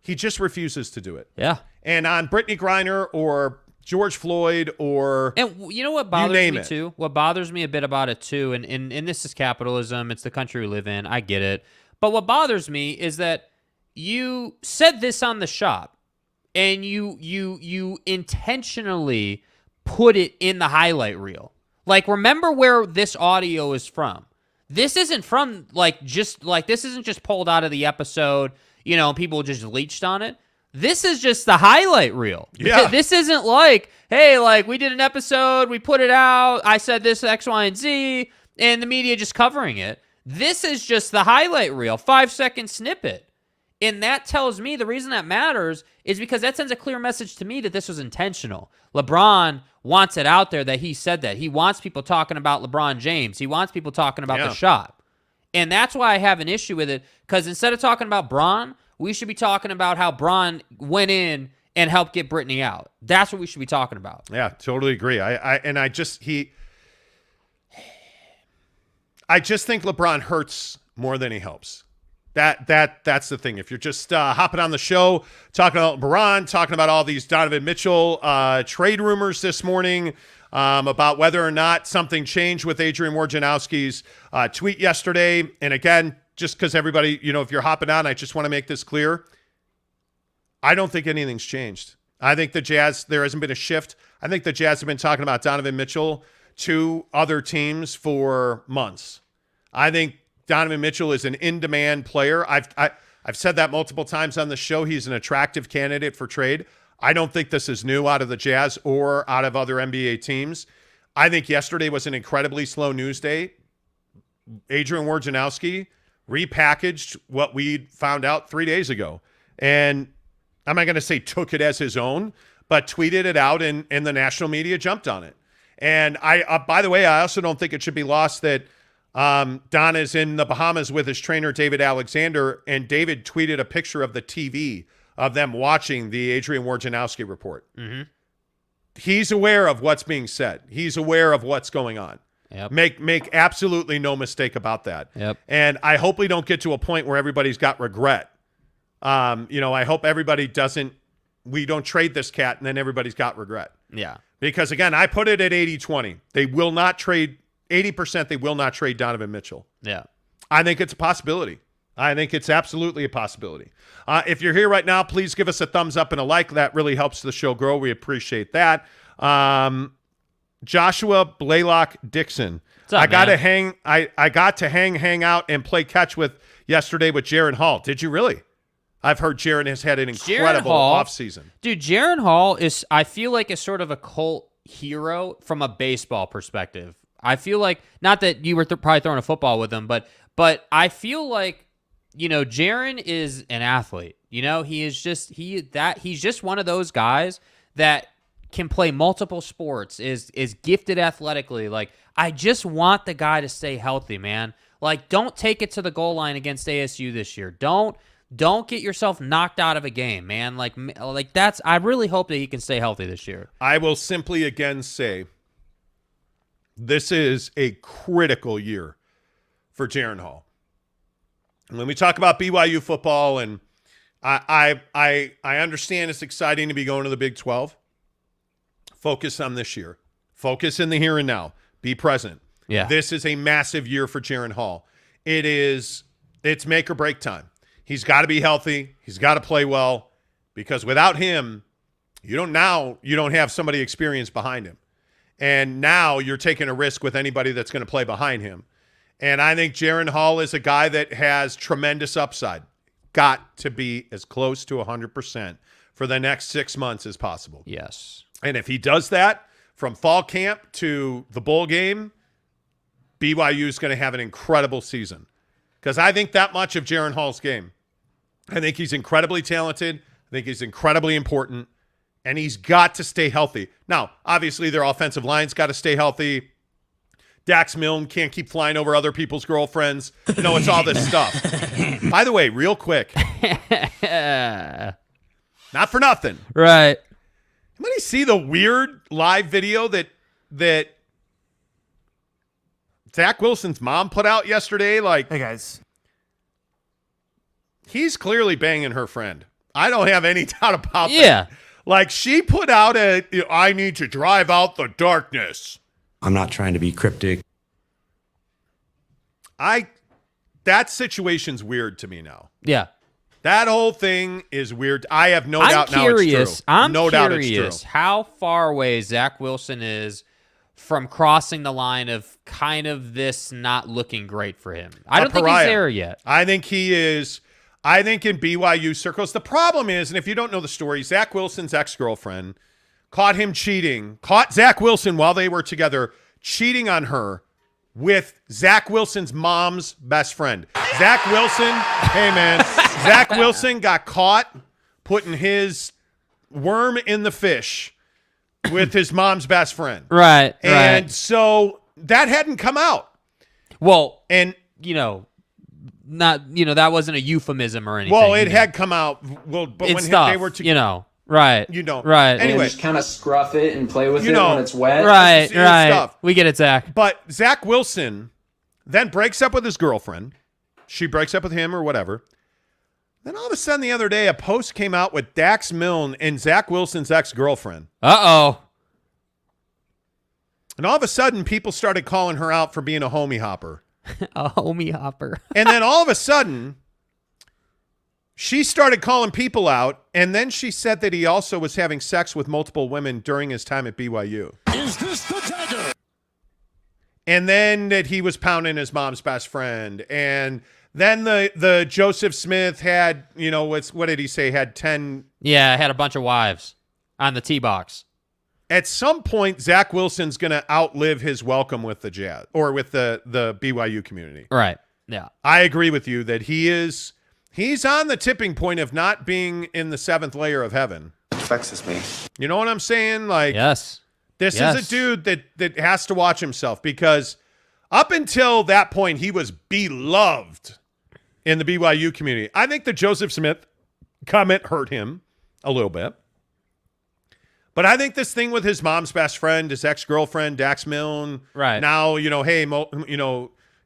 He just refuses to do it. Yeah. And on Brittney Griner or George Floyd or you know what bothers me too? What bothers me a bit about it too, and this is capitalism, it's the country we live in, I get it. But what bothers me is that you said this on the shop and you intentionally put it in the highlight reel. Like, remember where this audio is from. This isn't from this isn't just pulled out of the episode, people just leached on it. This is just the highlight reel. Yeah. This isn't like, hey, like, we did an episode, we put it out, I said this, X, Y, and Z, and the media just covering it. This is just the highlight reel, 5-second snippet. And that tells me the reason that matters is because that sends a clear message to me that this was intentional. LeBron wants it out there that he said that. He wants people talking about LeBron James. He wants people talking about the shop. And that's why I have an issue with it, because instead of talking about Bron, we should be talking about how Bron went in and helped get Brittney out. That's what we should be talking about. Yeah, totally agree. I just think LeBron hurts more than he helps. That's the thing. If you're just hopping on the show, talking about LeBron, talking about all these Donovan Mitchell trade rumors this morning, about whether or not something changed with Adrian Wojnarowski's tweet yesterday. And again, just because everybody, if you're hopping on, I just want to make this clear. I don't think anything's changed. I think the Jazz, there hasn't been a shift. I think the Jazz have been talking about Donovan Mitchell to other teams for months. I think Donovan Mitchell is an in-demand player. I've said that multiple times on the show. He's an attractive candidate for trade. I don't think this is new out of the Jazz or out of other NBA teams. I think yesterday was an incredibly slow news day. Adrian Wojnarowski repackaged what we found out 3 days ago. And I'm not going to say took it as his own, but tweeted it out, and the national media jumped on it. And by the way, I also don't think it should be lost that Don is in the Bahamas with his trainer, David Alexander, and David tweeted a picture of the TV of them watching the Adrian Wojnarowski report. Mm-hmm. He's aware of what's being said. He's aware of what's going on. Yep. Make absolutely no mistake about that. Yep. And I hope we don't get to a point where everybody's got regret. I hope we don't trade this cat and then everybody's got regret. Yeah. Because again, I put it at 80-20. They will not trade 80%. They will not trade Donovan Mitchell. Yeah. I think it's a possibility. I think it's absolutely a possibility. If you're here right now, please give us a thumbs up and a like. That really helps the show grow. We appreciate that. Joshua Blaylock Dixon. What's up, I got to hang out and play catch with yesterday with Jaren Hall. Did you really? I've heard Jaren has had an incredible offseason. Dude, Jaren Hall is, I feel like, is sort of a cult hero from a baseball perspective. I feel like, not that you were probably throwing a football with him, but I feel like, Jaren is an athlete. He's just one of those guys that can play multiple sports, is gifted athletically. Like, I just want the guy to stay healthy, man. Like, don't take it to the goal line against ASU this year. Don't get yourself knocked out of a game, man. Like that's, I really hope that he can stay healthy this year. I will simply again say, this is a critical year for Jaren Hall. And when we talk about BYU football, and I understand it's exciting to be going to the Big 12. Focus on this year. Focus in the here and now. Be present. Yeah. This is a massive year for Jaren Hall. It is It's make or break time. He's got to be healthy. He's got to play well, because without him, you don't have somebody experienced behind him. And now you're taking a risk with anybody that's going to play behind him. And I think Jaren Hall is a guy that has tremendous upside. Got to be as close to 100% for the next 6 months as possible. Yes. And if he does that from fall camp to the bowl game, BYU is going to have an incredible season. Because I think that much of Jaren Hall's game. I think he's incredibly talented. I think he's incredibly important. And he's got to stay healthy. Now, obviously, their offensive line's got to stay healthy. Dax Milne can't keep flying over other people's girlfriends. It's all this stuff. By the way, real quick. Not for nothing. Right. Anybody see the weird live video that Zach Wilson's mom put out yesterday? Like, hey, guys. He's clearly banging her friend. I don't have any doubt about that. Yeah. Like, she put out I need to drive out the darkness. I'm not trying to be cryptic. That situation's weird to me now. Yeah. That whole thing is weird. I have no doubt now it's true. I'm no doubt it's curious true. how far away Zach Wilson is from crossing the line of kind of this not looking great for him. I don't think he's there yet. I think he is. I think in BYU circles, the problem is, and if you don't know the story, Zach Wilson's ex-girlfriend caught Zach Wilson while they were together cheating on her with Zach Wilson's mom's best friend. Zach Wilson got caught putting his worm in the fish with his mom's best friend. Right. And so that hadn't come out. Well, and that wasn't a euphemism or anything. Well, it had come out. Well, but it's when stuff, they were together, right. Right. Anyway, just kind of scruff it and play with it when it's wet. Right. Stuff. We get it, Zach. But Zach Wilson then breaks up with his girlfriend. She breaks up with him or whatever. Then all of a sudden the other day, a post came out with Dax Milne and Zach Wilson's ex-girlfriend. Uh-oh. And all of a sudden, people started calling her out for being a homie hopper. A homie hopper. And then all of a sudden, she started calling people out, and then she said that he also was having sex with multiple women during his time at BYU. Is this the dagger? And then that he was pounding his mom's best friend. And then the Joseph Smith had, what did he say? Had 10. Yeah, had a bunch of wives on the tee box. At some point, Zach Wilson's going to outlive his welcome with the Jazz or with the BYU community. Right. Yeah. I agree with you that he's on the tipping point of not being in the seventh layer of heaven. It vexes me. You know what I'm saying? Like, yes. This is a dude that has to watch himself, because up until that point, he was beloved in the BYU community. I think the Joseph Smith comment hurt him a little bit. But I think this thing with his mom's best friend, his ex-girlfriend, Dax Milne, right now,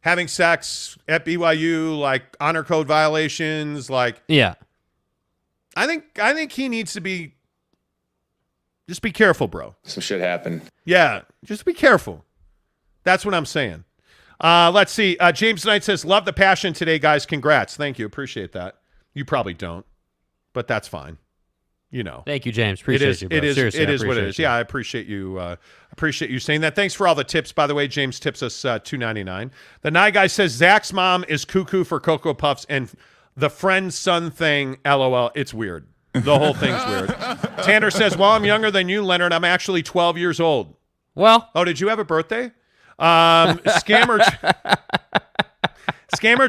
having sex at BYU, like honor code violations, like, yeah. I think he needs to just be careful, bro. Some shit happened. Yeah, just be careful. That's what I'm saying. Let's see. James Knight says, love the passion today, guys. Congrats. Thank you. Appreciate that. You probably don't, but that's fine. Thank you, James. Appreciate you, bro. Seriously, it is what it is. Yeah, I appreciate you. Appreciate you saying that. Thanks for all the tips, by the way. James tips us $2.99. The Nye Guy says Zach's mom is cuckoo for Cocoa Puffs and the friend son thing. LOL. It's weird. The whole thing's weird. Tanner says, well, I'm younger than you, Leonard. I'm actually 12 years old. Well. Oh, did you have a birthday? Scammer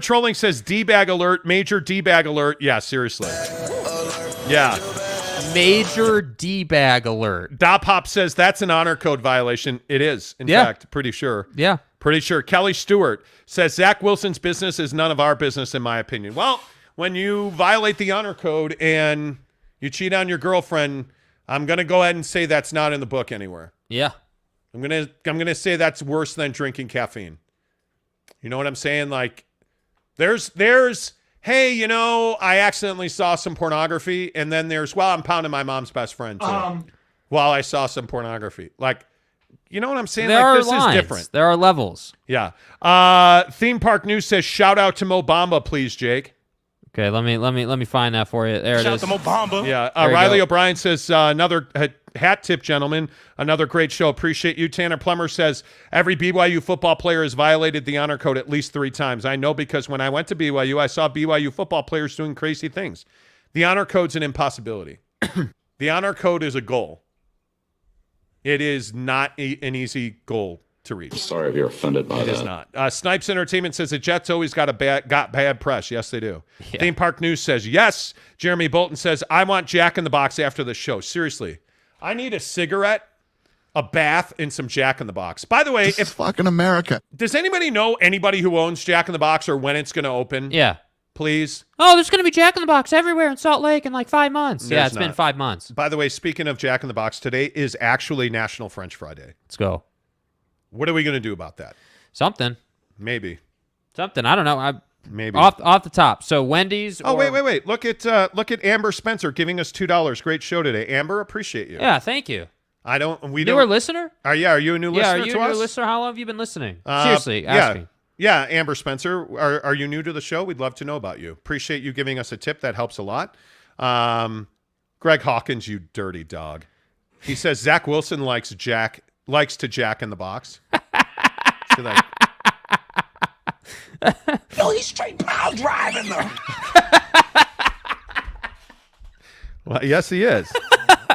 Trolling says D-bag alert. Major D-bag alert. Yeah, seriously. Yeah. Major D-bag alert. Dop Hop says that's an honor code violation. It is, in fact, pretty sure. Yeah. Pretty sure. Kelly Stewart says Zach Wilson's business is none of our business, in my opinion. Well, when you violate the honor code and you cheat on your girlfriend, I'm going to go ahead and say that's not in the book anywhere. Yeah. I'm gonna say that's worse than drinking caffeine. You know what I'm saying? Like, there's hey, I accidentally saw some pornography, and then there's, well, I'm pounding my mom's best friend too while I saw some pornography. Like, You know what I'm saying? There like, are this lines. is different. There are levels. Yeah. Theme Park News says, shout out to Mo Bamba, please, Jake. Okay, let me find that for you. There it is. Shout out to Mo Bamba. Yeah. There you Riley go. O'Brien says, another hat tip, gentlemen. Another great show. Appreciate you. Tanner Plummer says, every BYU football player has violated the honor code at least 3 times. I know because when I went to BYU, I saw BYU football players doing crazy things. The honor code's an impossibility. The honor code is a goal. It is not an easy goal to reach. Sorry if you're offended by that. It is not. Snipes Entertainment says the Jets always got bad press. Yes, they do. Yeah. Theme Park News says yes. Jeremy Bolton says, I want Jack in the Box after the show. Seriously, I need a cigarette, a bath, and some Jack in the Box. By the way, It's fucking America. does anybody know anybody who owns Jack in the Box or when it's going to open? Yeah. Please. Oh, there's going to be Jack in the Box everywhere in Salt Lake in like 5 months. Yeah, There's it's been not. 5 months. By the way, speaking of Jack in the Box, today is actually National French Friday. Let's go. What are we going to do about that? Something. Maybe. Something. I don't know. Maybe. Off the top. So Wendy's. Oh, or... wait. Look at Amber Spencer giving us $2. Great show today. Amber, appreciate you. Yeah, thank you. Newer listener? Are you a new listener Yeah, are you to a new us? listener? How long have you been listening? Seriously, asking. Yeah, Amber Spencer, are you new to the show? We'd love to know about you. Appreciate you giving us a tip. That helps a lot. Greg Hawkins, you dirty dog. He says Zach Wilson likes to Jack in the Box. So No, he's straight pile driving though. Well, yes, he is.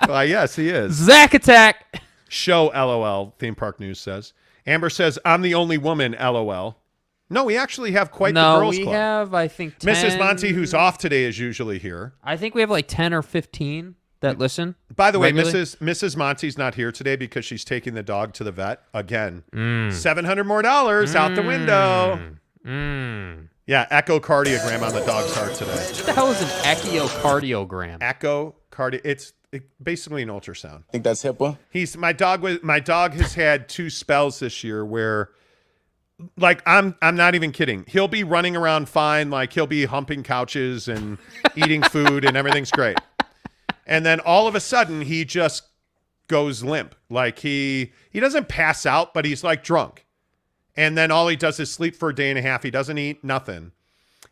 Yes, he is. Zach attack. Show, LOL, Theme Park News says. Amber says, I'm the only woman, LOL. No, we actually have quite the girls club. No, we have, I think, 10... Mrs. Monty, who's off today, is usually here. I think we have like 10 or 15 that listen. By the way, regularly. Mrs. Monty's not here today because she's taking the dog to the vet again. $700 more out the window. Yeah, echocardiogram on the dog's heart today. What the hell is an echocardiogram? It's basically an ultrasound. I think that's HIPAA. My dog has had 2 spells this year where, like, I'm not even kidding. He'll be running around fine, like he'll be humping couches and eating food and everything's great. And then all of a sudden he just goes limp. Like he doesn't pass out, but he's like drunk. And then all he does is sleep for a day and a half. He doesn't eat nothing.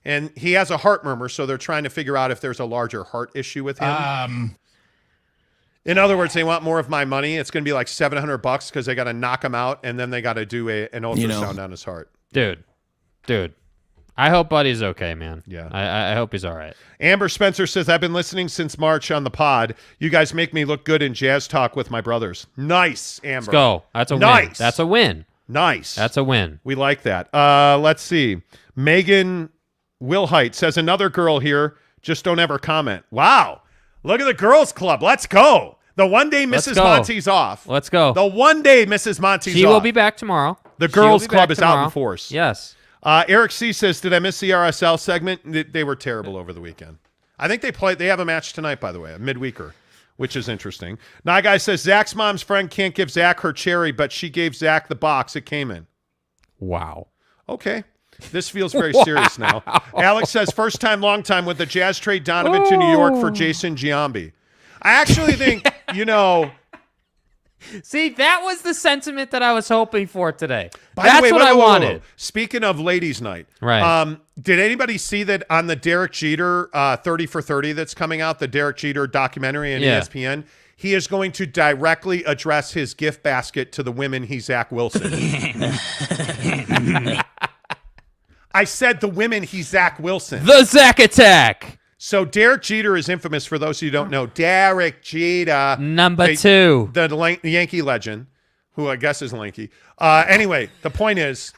And he has a heart murmur, so they're trying to figure out if there's a larger heart issue with him. In other words, they want more of my money. It's going to be like $700 because they got to knock him out, and then they got to do an ultrasound on his heart. Dude. I hope Buddy's okay, man. Yeah. I hope he's all right. Amber Spencer says, I've been listening since March on the pod. You guys make me look good in jazz talk with my brothers. Nice, Amber. Let's go. That's a nice. win. That's a win. Nice. That's a win. We like that. Let's see. Megan Wilhite says, another girl here, just don't ever comment. Wow. Look at the girls club. Let's go. The one day Mrs. Monty's off. Let's go. The one day Mrs. Monty's off. She will be back tomorrow. The girls club is out in force. Yes. Eric C says, did I miss the RSL segment? They were terrible over the weekend. I think they have a match tonight, by the way, a midweeker, which is interesting. Nye Guy says, Zach's mom's friend can't give Zach her cherry, but she gave Zach the box it came in. Wow. Okay. This feels very serious now. Alex says, first time, long time with the Jazz trade Donovan to New York for Jason Giambi. I actually think, See, that was the sentiment that I was hoping for today. That's what I wanted. Speaking of ladies' night, right? Did anybody see that on the Derek Jeter 30 for 30 that's coming out, the Derek Jeter documentary on ESPN? He is going to directly address his gift basket to the women he's Zach Wilson. I said the women he's Zach Wilson. The Zach attack. So Derek Jeter is infamous, for those who don't know. Derek Jeter. Number 2. The Yankee legend, who I guess is lanky. Anyway, the point is,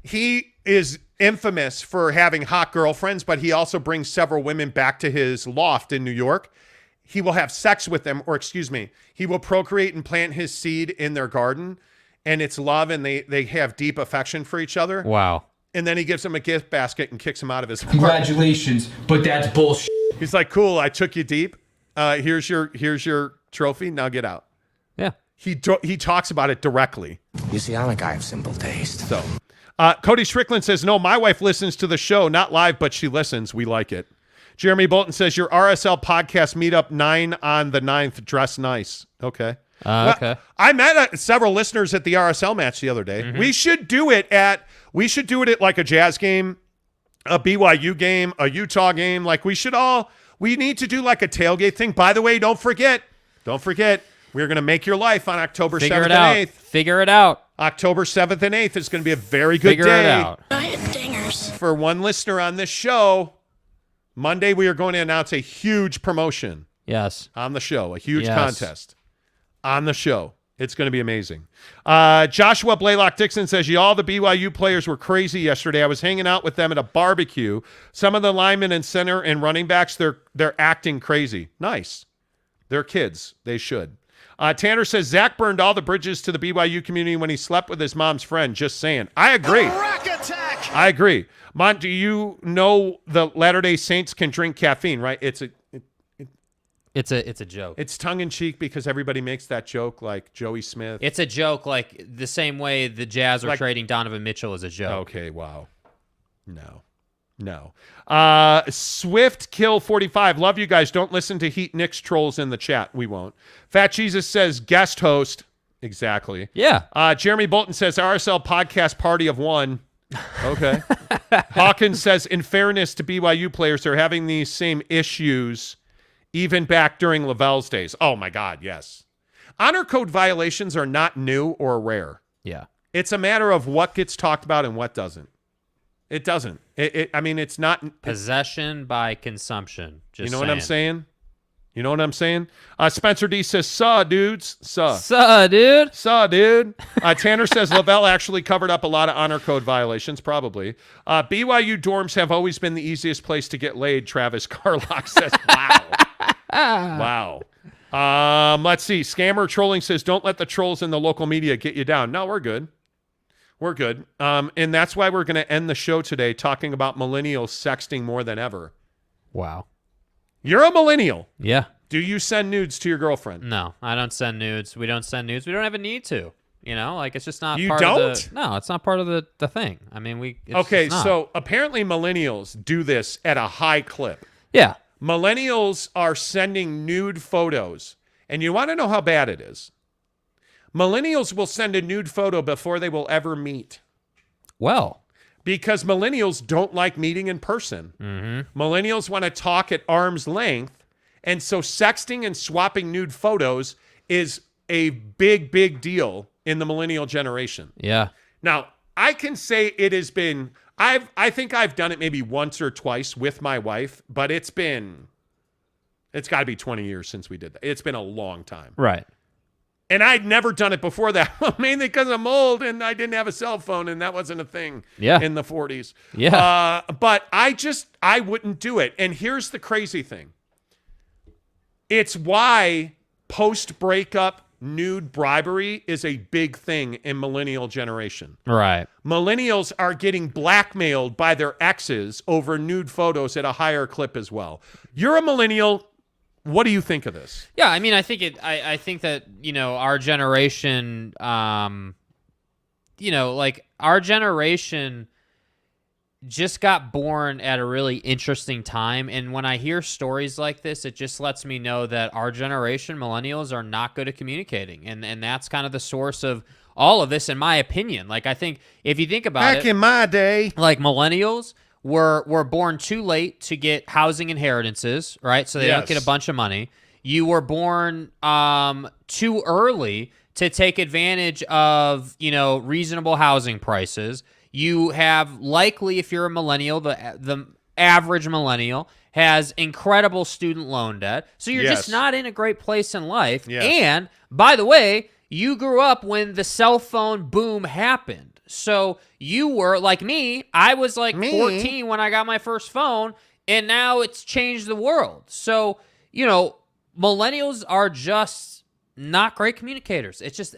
he is infamous for having hot girlfriends, but he also brings several women back to his loft in New York. He will have sex with them, he will procreate and plant his seed in their garden, and it's love, and they have deep affection for each other. Wow. And then he gives him a gift basket and kicks him out of his apartment. Congratulations, but that's bullshit. He's like, cool, I took you deep. Here's your trophy. Now get out. Yeah. He talks about it directly. You see, I'm a guy of simple taste. So, Cody Strickland says, no, my wife listens to the show, not live, but she listens. We like it. Jeremy Bolton says, your RSL podcast meetup 9 on the 9th. Dress nice. Okay. Okay. I met several listeners at the RSL match the other day. Mm-hmm. We should do it at like a Jazz game, a BYU game, a Utah game. Like we need to do like a tailgate thing. By the way, don't forget, we're going to make your life on October 7th and 8th. Figure it out. October 7th and 8th is going to be a very good Figure day. it out. For one listener on this show, Monday we are going to announce a huge promotion. Yes. On the show, a huge contest on the show. It's going to be amazing. Joshua Blaylock-Dixon says, all the BYU players were crazy yesterday. I was hanging out with them at a barbecue. Some of the linemen and center and running backs, they're acting crazy. Nice. They're kids. They should. Tanner says, Zach burned all the bridges to the BYU community when he slept with his mom's friend. Just saying. I agree. I agree. Mont, do you know the Latter-day Saints can drink caffeine, right? It's a joke. It's tongue-in-cheek because everybody makes that joke like Joey Smith. It's a joke like the same way the Jazz are trading Donovan Mitchell is a joke. Okay, wow. No. Swift Kill 45. Love you guys. Don't listen to Heat Knicks trolls in the chat. We won't. Fat Jesus says guest host. Exactly. Yeah. Jeremy Bolton says RSL podcast party of one. Okay. Hawkins says, in fairness to BYU players, they're having these same issues even back during Lavelle's days. Oh my God, yes. Honor code violations are not new or rare. Yeah. It's a matter of what gets talked about and what doesn't. It doesn't. I mean, it's not possession by consumption. Just what I'm saying? You know what I'm saying? Spencer D says, "Saw dudes, saw dude." Tanner says Lavelle actually covered up a lot of honor code violations. Probably. BYU dorms have always been the easiest place to get laid. Travis Carlock says, "Wow, wow." Let's see. Scammer Trolling says, "Don't let the trolls in the local media get you down." No, we're good. We're good. And that's why we're going to end the show today talking about millennials sexting more than ever. Wow. You're a millennial. Yeah. Do you send nudes to your girlfriend? No, I don't send nudes. We don't send nudes. We don't have a need to. Like it's just not you part don't? of the... No, it's not part of the thing. I mean, okay, so apparently millennials do this at a high clip. Yeah. Millennials are sending nude photos. And you want to know how bad it is? Millennials will send a nude photo before they will ever meet. Well, because millennials don't like meeting in person. Mm-hmm. Millennials want to talk at arm's length. And so sexting and swapping nude photos is a big, big deal in the millennial generation. Yeah. Now, I can say it has been, I think I've done it maybe once or twice with my wife, but it's got to be 20 years since we did that. It's been a long time. Right. And I'd never done it before that, mainly because I'm old and I didn't have a cell phone and that wasn't a thing in the 40s. Yeah. But I wouldn't do it. And here's the crazy thing. It's why post-breakup nude bribery is a big thing in millennial generation. Right. Millennials are getting blackmailed by their exes over nude photos at a higher clip as well. You're a millennial. What do you think of this? Yeah, I mean, I think that, our generation, our generation just got born at a really interesting time. And when I hear stories like this, it just lets me know that our generation, millennials, are not good at communicating. And that's kind of the source of all of this, in my opinion. Like, I think if you think about it. Back in my day. Like, millennials were born too late to get housing inheritances, right? So they don't get a bunch of money. You were born too early to take advantage of, reasonable housing prices. You have likely, if you're a millennial, the average millennial has incredible student loan debt. So you're just not in a great place in life. Yes. And by the way, you grew up when the cell phone boom happened. So you were like me. I was 14 when I got my first phone, and now it's changed the world. So, millennials are just not great communicators. It's just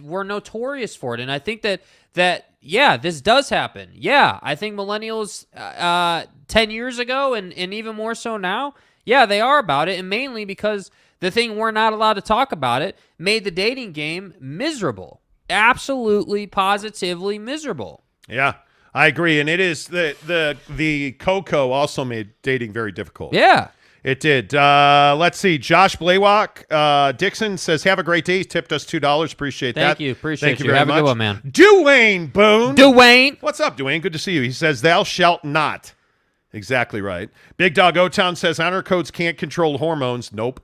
we're notorious for it. And I think that this does happen. Yeah, I think millennials 10 years ago and even more so now, they are about it, and mainly because the thing we're not allowed to talk about it made the dating game miserable. Absolutely, positively miserable. Yeah, I agree. And it is the Coco also made dating very difficult. Yeah. It did. Let's see. Josh Blaylock Dixon says, have a great day. He tipped us $2. Appreciate that. Thank you. Appreciate Thank you you. very Have much. a good one, man. Dwayne Boone. Dwayne. What's up, Dwayne? Good to see you. He says, thou shalt not. Exactly right. Big Dog O-Town says, honor codes can't control hormones. Nope.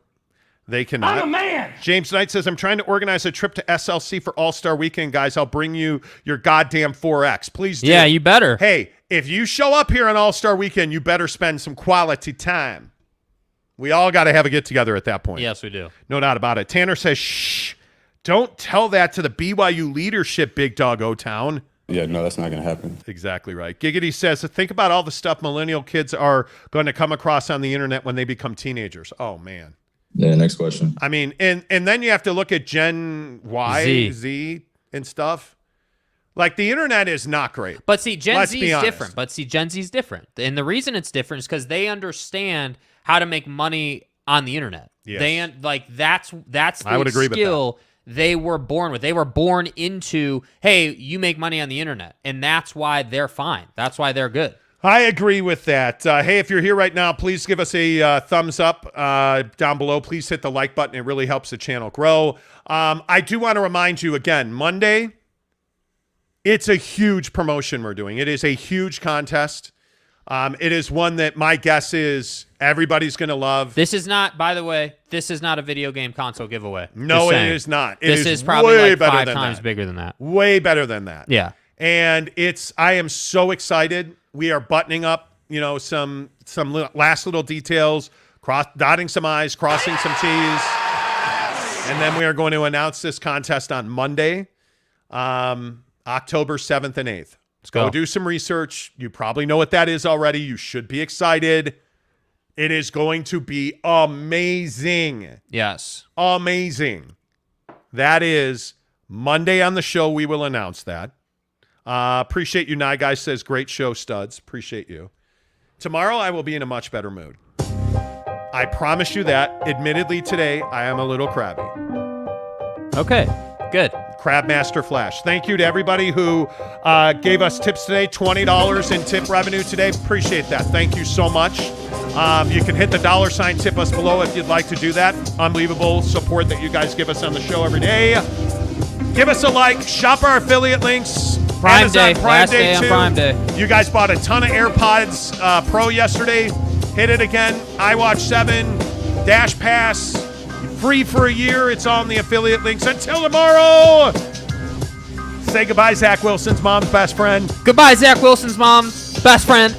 They cannot. I'm a man. James Knight says, I'm trying to organize a trip to SLC for All-Star Weekend, guys. I'll bring you your goddamn 4X. Please do. Yeah, you better. Hey, if you show up here on All-Star Weekend, you better spend some quality time. We all got to have a get-together at that point. Yes, we do. No doubt about it. Tanner says, shh, don't tell that to the BYU leadership, Big Dog O-Town. Yeah, no, that's not going to happen. Exactly right. Giggity says, think about all the stuff millennial kids are going to come across on the internet when they become teenagers. Oh, man. Yeah, next question. I mean, and then you have to look at Gen Y, Z and stuff. Like, the internet is not great. But see, Gen Let's Z be is honest. different. But see, Gen Z is different. And the reason it's different is because they understand how to make money on the internet. Yes. That's the I would agree skill they were born with. They were born into, hey, you make money on the internet. And that's why they're fine. That's why they're good. I agree with that. Hey, if you're here right now, please give us a thumbs up down below. Please hit the like button. It really helps the channel grow. I do want to remind you again, Monday, it's a huge promotion we're doing. It is a huge contest. It is one that my guess is everybody's going to love. This is not, by the way, this is not a video game console giveaway. No, it is not. This is probably like 5 times bigger than that. Way better than that. Yeah. And I am so excited. We are buttoning up, some last little details, dotting some I's, crossing some T's. And then we are going to announce this contest on Monday, October 7th and 8th. Let's go do some research. You probably know what that is already. You should be excited. It is going to be amazing. Yes. Amazing. That is Monday on the show. We will announce that. Appreciate you, Nye Guy says, great show, studs. Appreciate you. Tomorrow I will be in a much better mood. I promise you that. Admittedly, today I am a little crabby. Okay, good. Crab Master Flash. Thank you to everybody who gave us tips today. $20 in tip revenue today. Appreciate that. Thank you so much. You can hit the $sign tip us below if you'd like to do that. Unbelievable support that you guys give us on the show every day. Give us a like. Shop our affiliate links. Prime Amazon Day. Prime Last Day day on too. Prime Day. You guys bought a ton of AirPods Pro yesterday. Hit it again. iWatch 7, Dash Pass, free for a year. It's on the affiliate links. Until tomorrow, say goodbye, Zach Wilson's mom's best friend. Goodbye, Zach Wilson's mom's best friend.